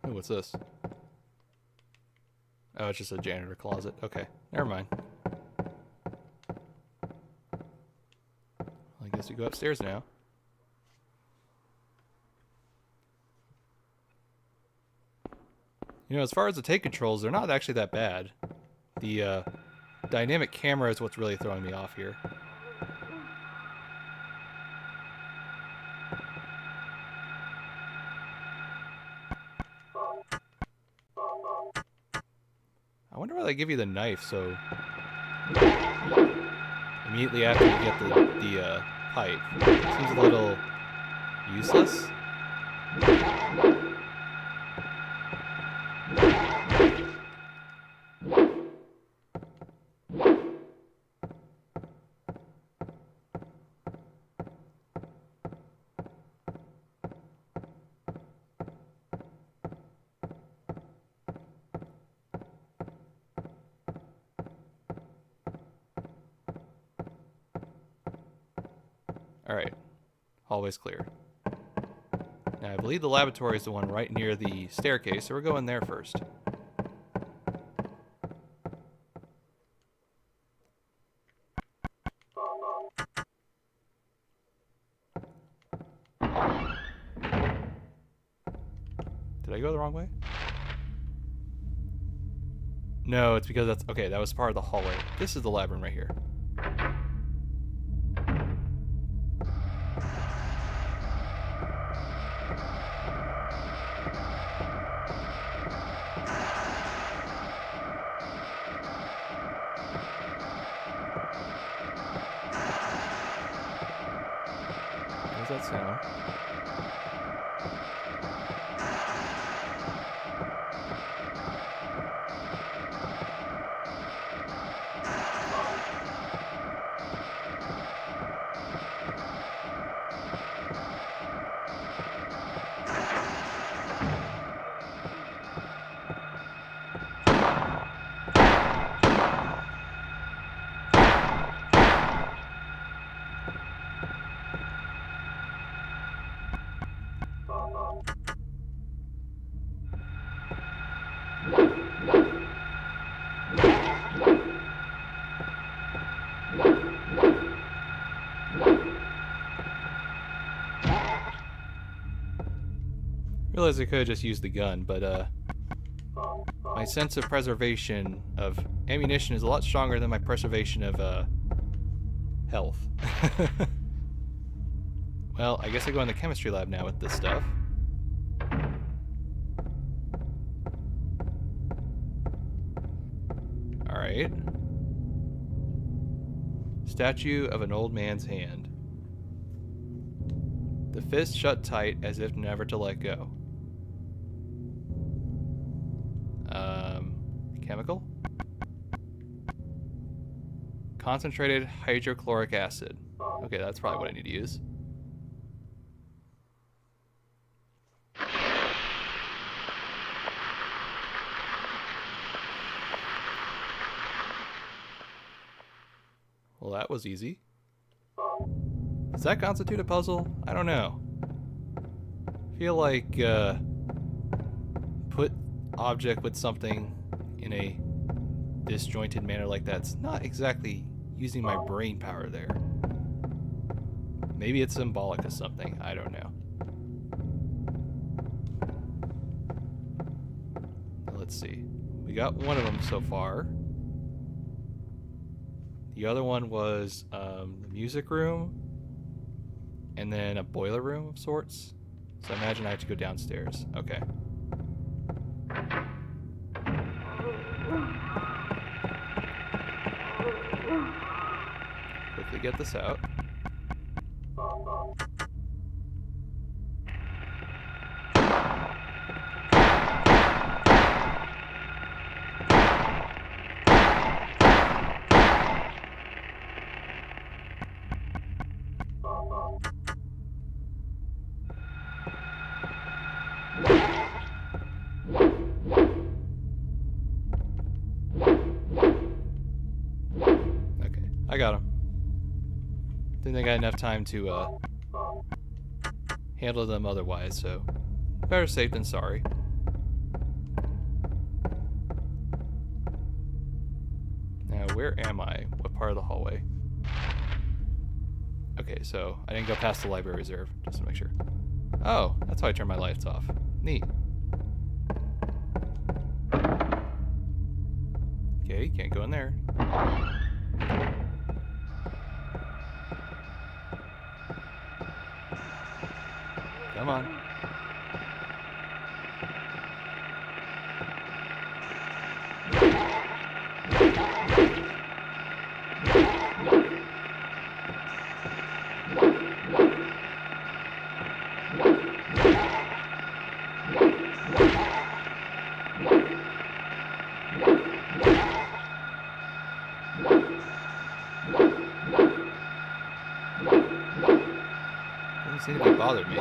Oh, what's this? Oh, it's just a janitor closet. Okay, never mind. Well, I guess we go upstairs now. You know, as far as the take controls, they're not actually that bad. The dynamic camera is what's really throwing me off here. I wonder why they give you the knife so immediately after you get the pipe. Seems a little useless. Alright, hallway's clear. Now I believe the laboratory is the one right near the staircase, so we're going there first. Did I go the wrong way? No, it's because that's... Okay, that was part of the hallway. This is the lab room right here. What does that sound? Realize I could have just used the gun, but my sense of preservation of ammunition is a lot stronger than my preservation of health. Well, I guess I go in the chemistry lab now with this stuff. Alright. Statue of an old man's hand. The fist shut tight as if never to let go. Chemical? Concentrated hydrochloric acid. Okay, that's probably what I need to use. Well, that was easy. Does that constitute a puzzle? I don't know. I feel like put object with something in a disjointed manner like that's not exactly using my brain power there. Maybe it's symbolic of something. I don't know. Let's let's see. We got one of them so far. The other one was the music room, and then a boiler room of sorts. So I imagine I have to go downstairs. Okay. Quickly get this out. Okay, I got him. Didn't think I had enough time to handle them otherwise, so better safe than sorry. Now, where am I? What part of the hallway? Okay, so I didn't go past the library reserve, just to make sure. Oh, that's how I turn my lights off. Neat. Okay, can't go in there. Come on. Doesn't seem to be bothered me.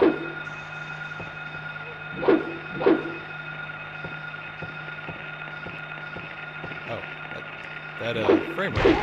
Oh, that frame rate.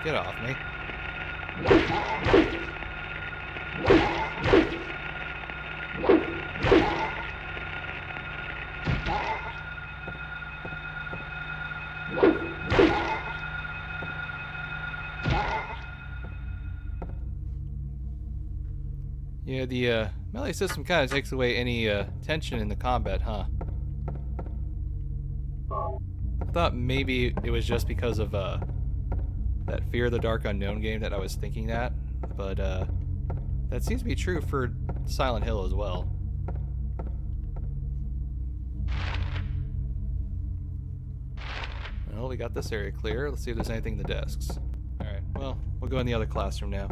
Get off me. Yeah, the melee system kind of takes away any tension in the combat, huh? I thought maybe it was just because of that Fear of the Dark Unknown game that I was thinking that, but that seems to be true for Silent Hill as well. Well, we got this area clear. Let's see if there's anything in the desks. Alright, well, we'll go in the other classroom now.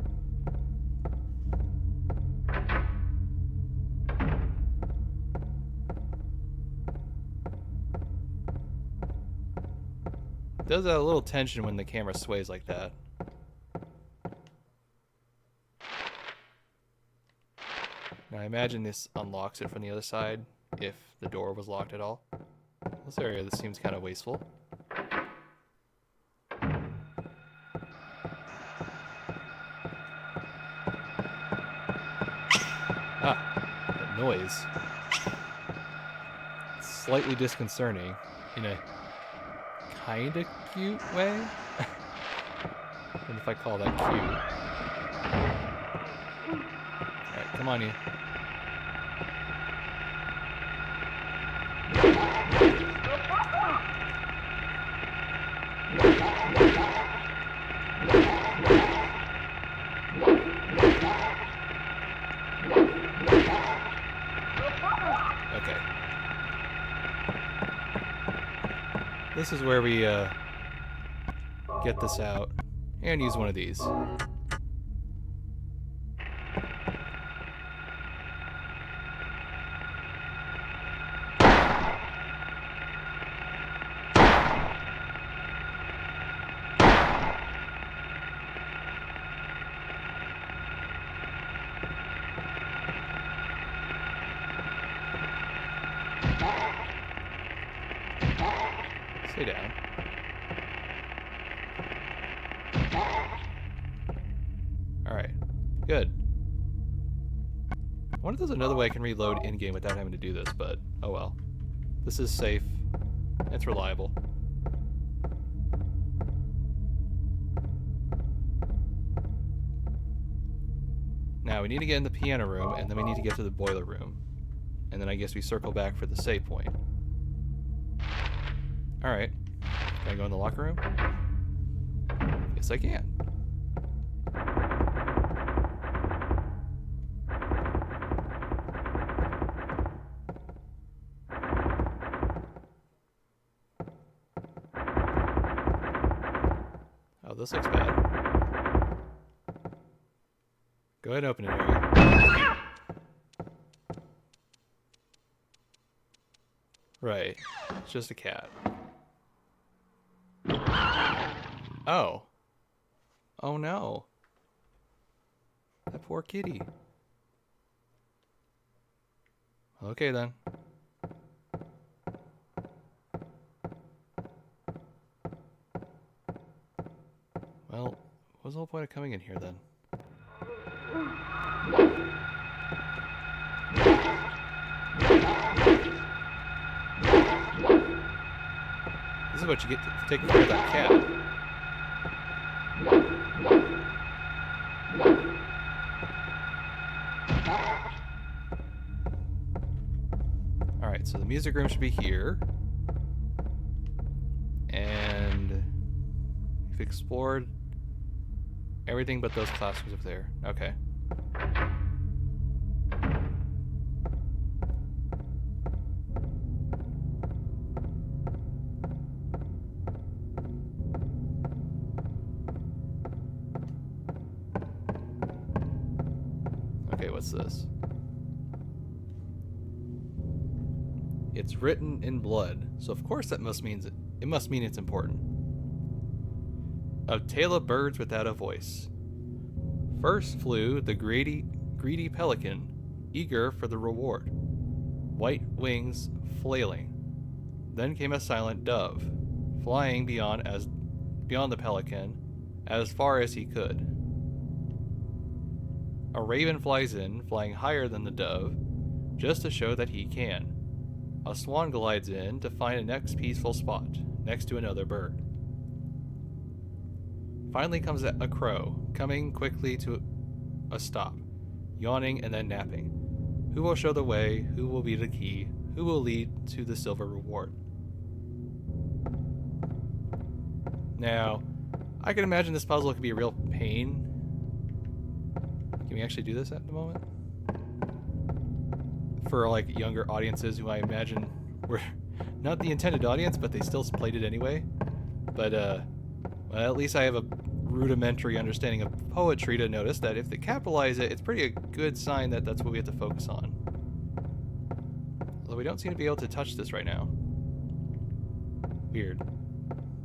It does add a little tension when the camera sways like that. Now I imagine this unlocks it from the other side if the door was locked at all. This area this seems kind of wasteful. Ah, that noise. It's slightly disconcerting in a kind of cute way. And if I call that cute. Alright, come on, you. Okay. This is where we get this out and use one of these. Stay down. Alright. Good. I wonder if there's another way I can reload in-game without having to do this, but oh well. This is safe. It's reliable. Now we need to get in the piano room, and then we need to get to the boiler room. And then I guess we circle back for the save point. Alright. Can I go in the locker room? Yes, I can. Oh, this looks bad. Go ahead and open it, Harry. Right. It's just a cat. Oh. Oh no. That poor kitty. Okay then. Well, what was the whole point of coming in here then? This is what you get to taking care of that cat. Alright, so the music room should be here. And we've explored everything but those classrooms over there. Okay. Okay, what's this? It's written in blood, so of course that must mean it must mean it's important. A tale of birds without a voice. First flew the greedy pelican, eager for the reward, white wings flailing. Then came a silent dove, flying beyond the pelican, as far as he could. A raven flies in, flying higher than the dove, just to show that he can. A swan glides in to find a next peaceful spot, next to another bird. Finally comes a crow, coming quickly to a stop, yawning and then napping. Who will show the way? Who will be the key? Who will lead to the silver reward? Now, I can imagine this puzzle could be a real pain. Can we actually do this at the moment? For like younger audiences who I imagine were not the intended audience, but they still played it anyway. But well, at least I have a rudimentary understanding of poetry to notice that if they capitalize it, it's pretty a good sign that that's what we have to focus on. Although we don't seem to be able to touch this right now. Weird.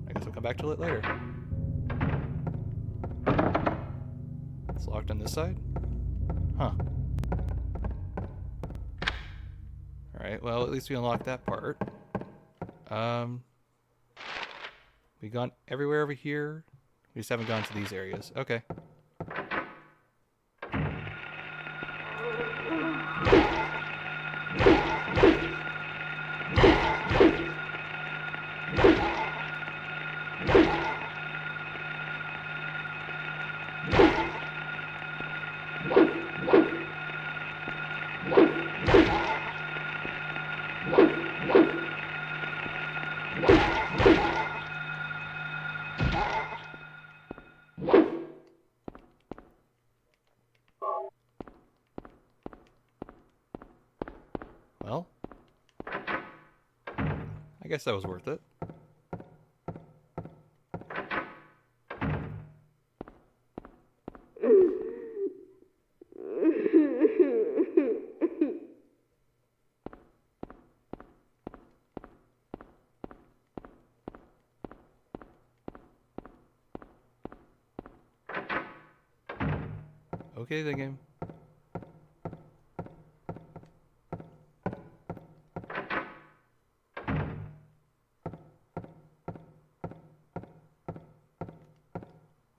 I guess we'll come back to it later. It's locked on this side? Huh. Alright, well at least we unlocked that part. We've gone everywhere over here. We just haven't gone to these areas. Okay. Well, I guess that was worth it. Okay, the game.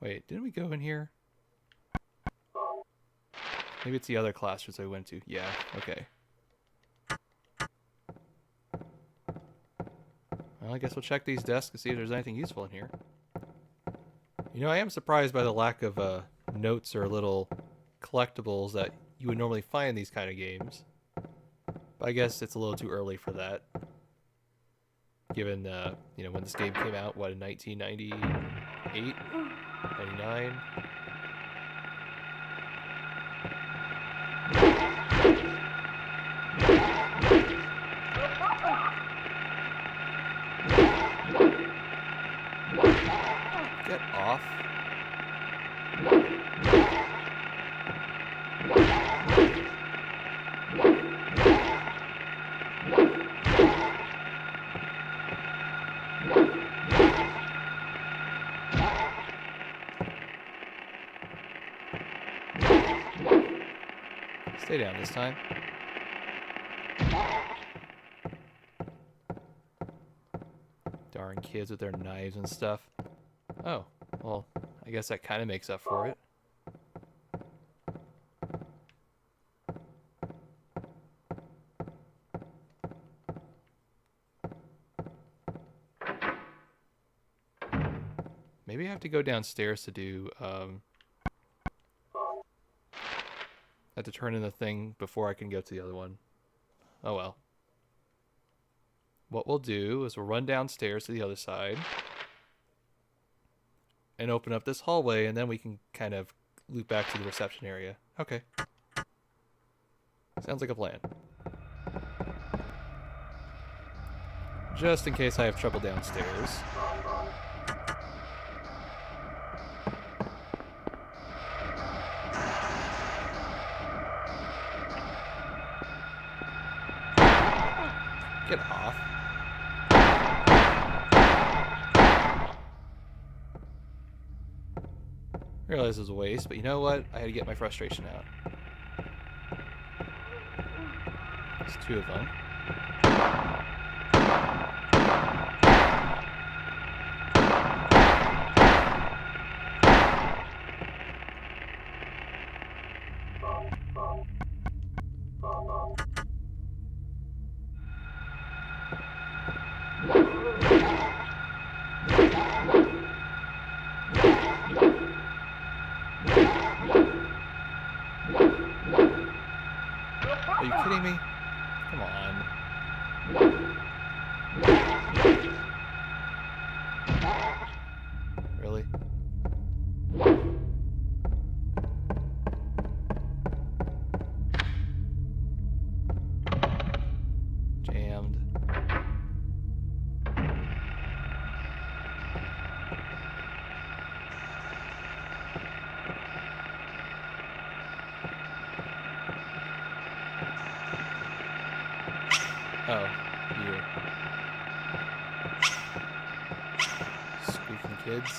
Wait, didn't we go in here? Maybe it's the other classrooms I went to. Yeah, okay. Well, I guess we'll check these desks and see if there's anything useful in here. You know, I am surprised by the lack of notes or little collectibles that you would normally find in these kind of games. But I guess it's a little too early for that. Given, you know, when this game came out, what, in 1998? 99? Get off. Stay down this time. Darn kids with their knives and stuff. Oh, well, I guess that kind of makes up for it. Maybe I have to go downstairs to do, I have to turn in the thing before I can go to the other one. Oh well. What we'll do is we'll run downstairs to the other side and open up this hallway, and then we can kind of loop back to the reception area. Okay. Sounds like a plan. Just in case I have trouble downstairs. Get off. I realize it was a waste, but you know what? I had to get my frustration out. There's two of them. Are you kidding me? Come on. Really? Jammed. Oh, you. Squeaking kids.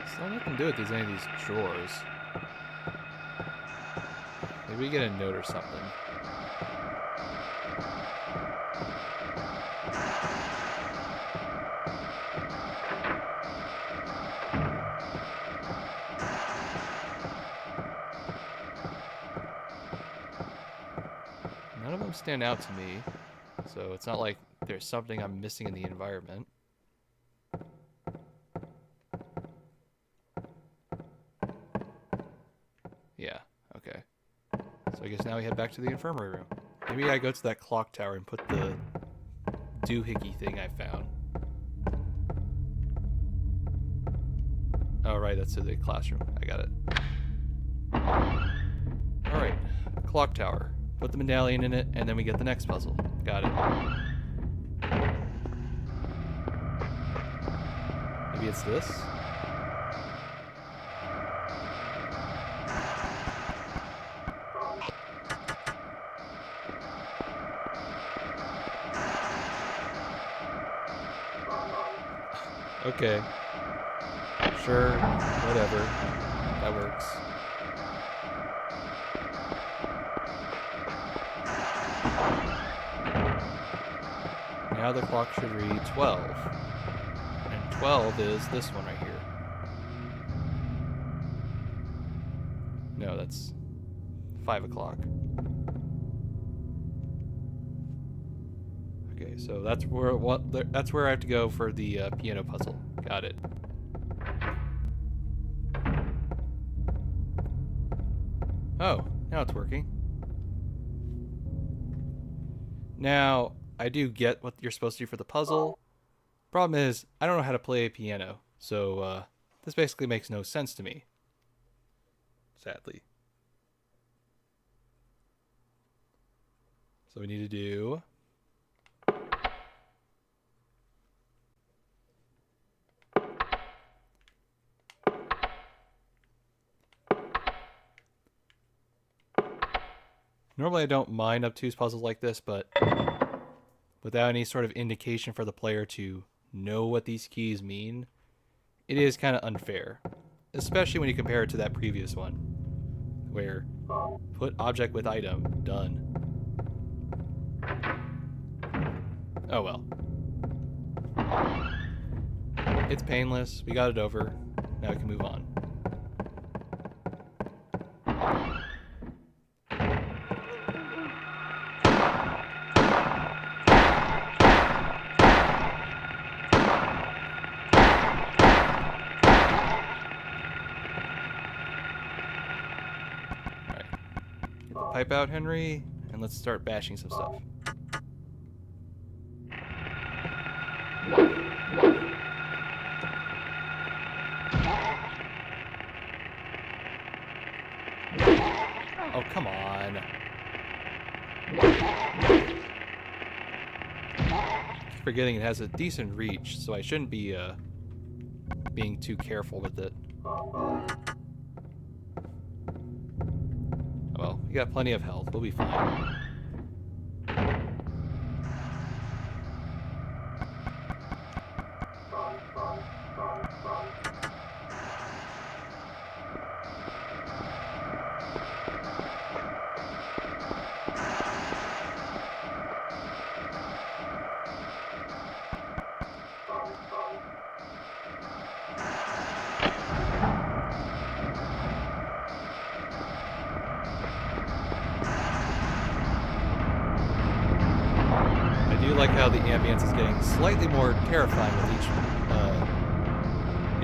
So nothing to do with any of these drawers. Maybe we get a note or something. None of them stand out to me, so it's not like there's something I'm missing in the environment. Yeah, okay. So I guess now we head back to the infirmary room. Maybe I go to that clock tower and put the doohickey thing I found. Oh, right, that's to the classroom. I got it. Alright, clock tower. Put the medallion in it, and then we get the next puzzle. Got it. Maybe it's this? Okay. Sure, whatever. That works. now the clock should read 12. And 12 is this one right here. No, that's 5 o'clock. Okay, so that's where I have to go for the piano puzzle. Got it. Oh, now it's working. Now, I do get what you're supposed to do for the puzzle. Problem is, I don't know how to play a piano, so this basically makes no sense to me. Sadly. So we need to do... Normally I don't mind obtuse puzzles like this, but without any sort of indication for the player to know what these keys mean, it is kind of unfair. Especially when you compare it to that previous one, where put object with item, done. Oh well. It's painless, we got it over, now we can move on. Pipe out, Henry, and let's start bashing some stuff. Oh, come on. Keep forgetting it has a decent reach, so I shouldn't be being too careful with it. Well, we got plenty of health. We'll be fine. I do like how the ambience is getting slightly more terrifying with each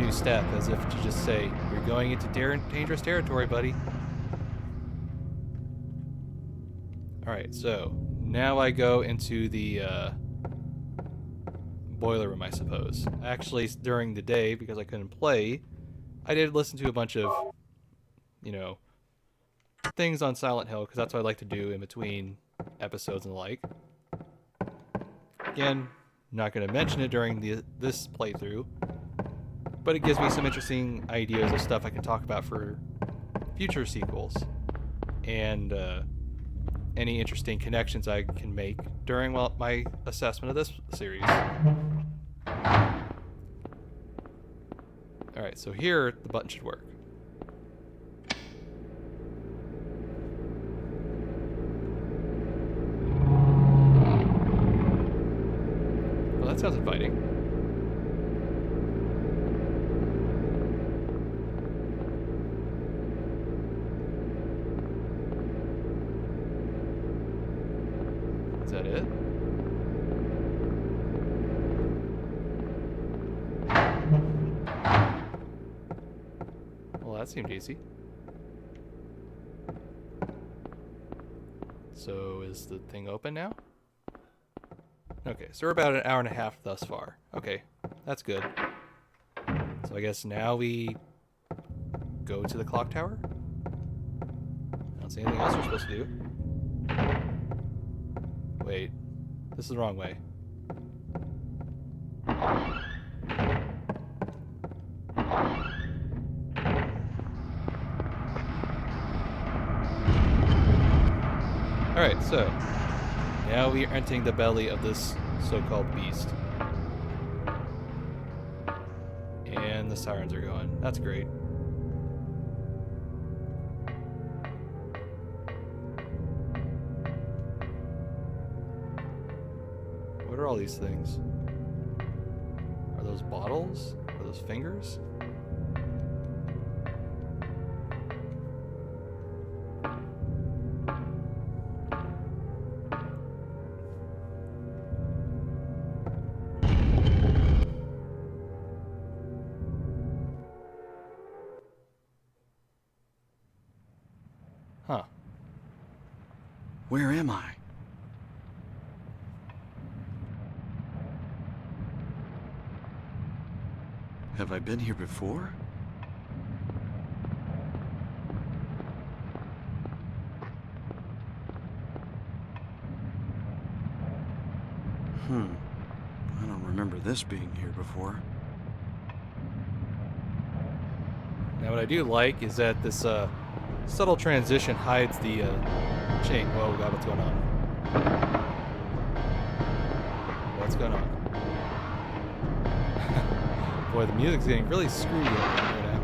new step, as if to just say, you're going into dangerous territory, buddy. Alright, so now I go into the boiler room, I suppose. Actually, during the day, because I couldn't play, I did listen to a bunch of, you know, things on Silent Hill, because that's what I like to do in between episodes and the like. Again, not going to mention it during this playthrough, but it gives me some interesting ideas of stuff I can talk about for future sequels, and any interesting connections I can make during my assessment of this series. Alright, so here the button should work. Well, that sounds inviting. Is that it? Well, that seemed easy. So is the thing open now? Okay, so we're about an hour and a half thus far. Okay, that's good. So I guess now we go to the clock tower? I don't see anything else we're supposed to do. Wait, this is the wrong way. Alright, so now we are entering the belly of this so-called beast. And the sirens are going. That's great. What are are all these things? Are those bottles? Are those fingers? Huh. Where am I? Have I been here before? I don't remember this being here before. Now what I do like is that this subtle transition hides the chain. Whoa, God, what's going on? What's going on? Boy, the music's getting really screwy right now.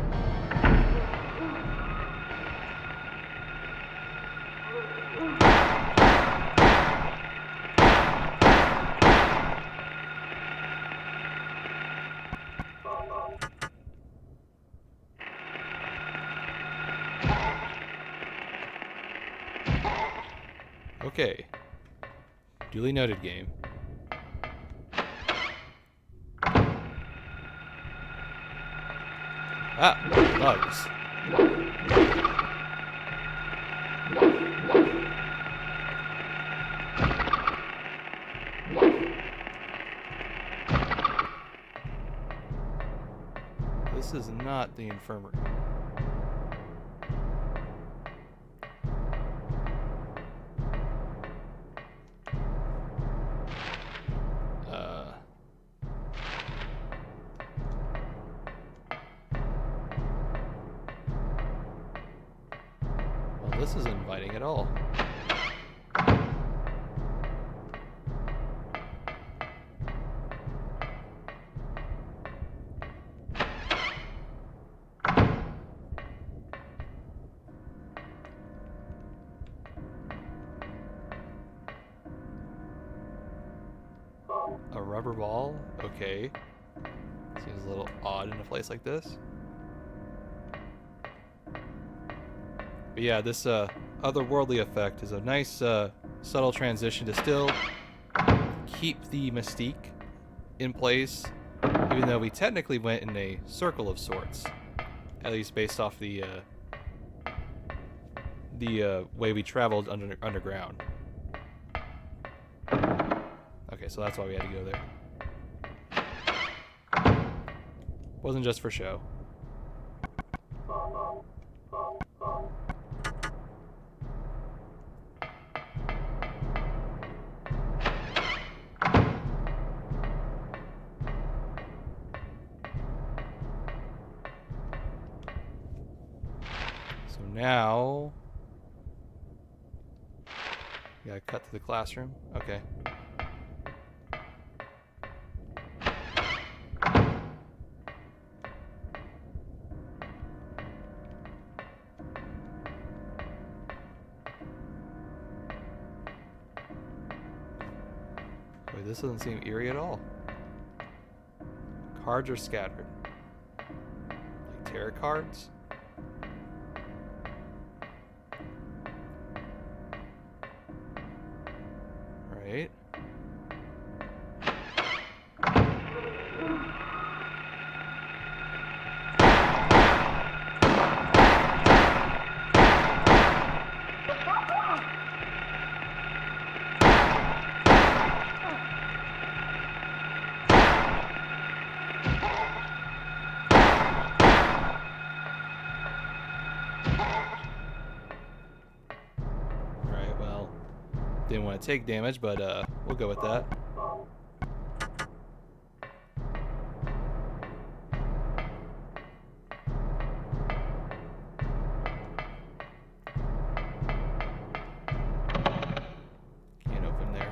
Okay. Duly noted, game. Ah, bugs. This is not the infirmary. Well, this isn't inviting at all. A rubber ball? Okay. Seems a little odd in a place like this. But yeah, this otherworldly effect is a nice subtle transition to still keep the mystique in place, even though we technically went in a circle of sorts, at least based off the way we traveled underground. Okay, so that's why we had to go there. Wasn't just for show. So now, we gotta cut to the classroom. Okay. Wait, this doesn't seem eerie at all. Cards are scattered. Like tarot cards? Right. Right, well, didn't want to take damage, but we'll go with that. Can't open there.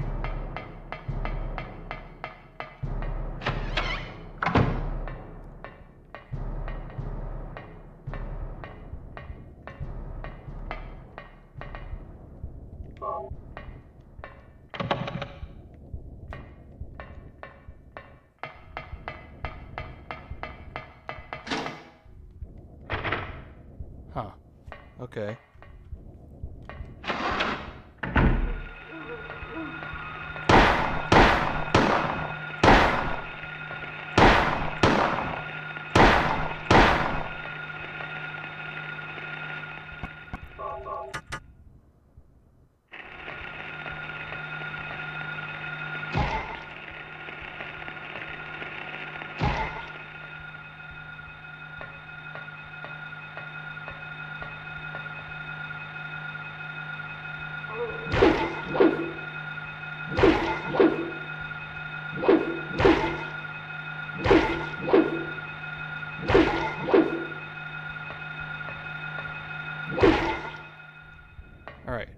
Okay. All right.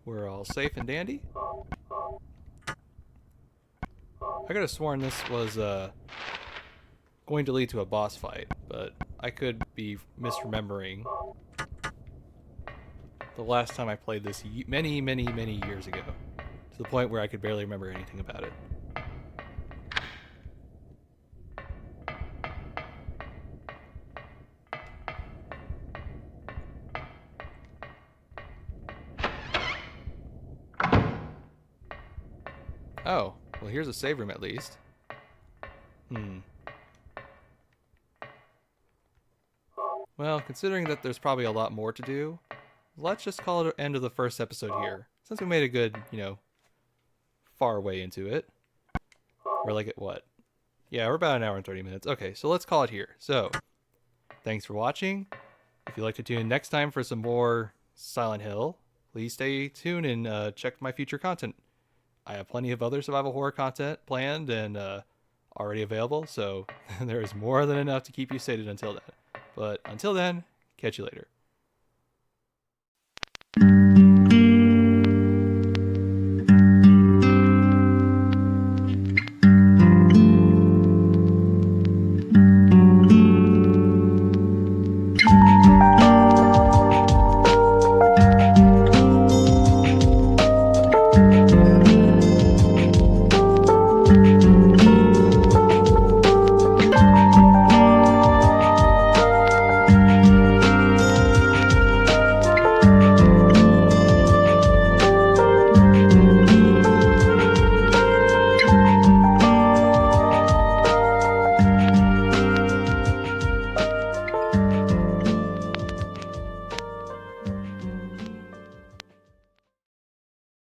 We're all safe and dandy. I could have sworn this was going to lead to a boss fight, but I could be misremembering the last time I played this many, many, many years ago, to the point where I could barely remember anything about it. Oh, well, here's a save room at least. Well, considering that there's probably a lot more to do, let's just call it an end of the first episode here. Since we made a good, far way into it. We're like at what? Yeah, we're about an hour and 30 minutes. Okay, so let's call it here. So, thanks for watching. If you'd like to tune in next time for some more Silent Hill, please stay tuned and check my future content. I have plenty of other survival horror content planned and already available, so there is more than enough to keep you sated until then. But until then, catch you later.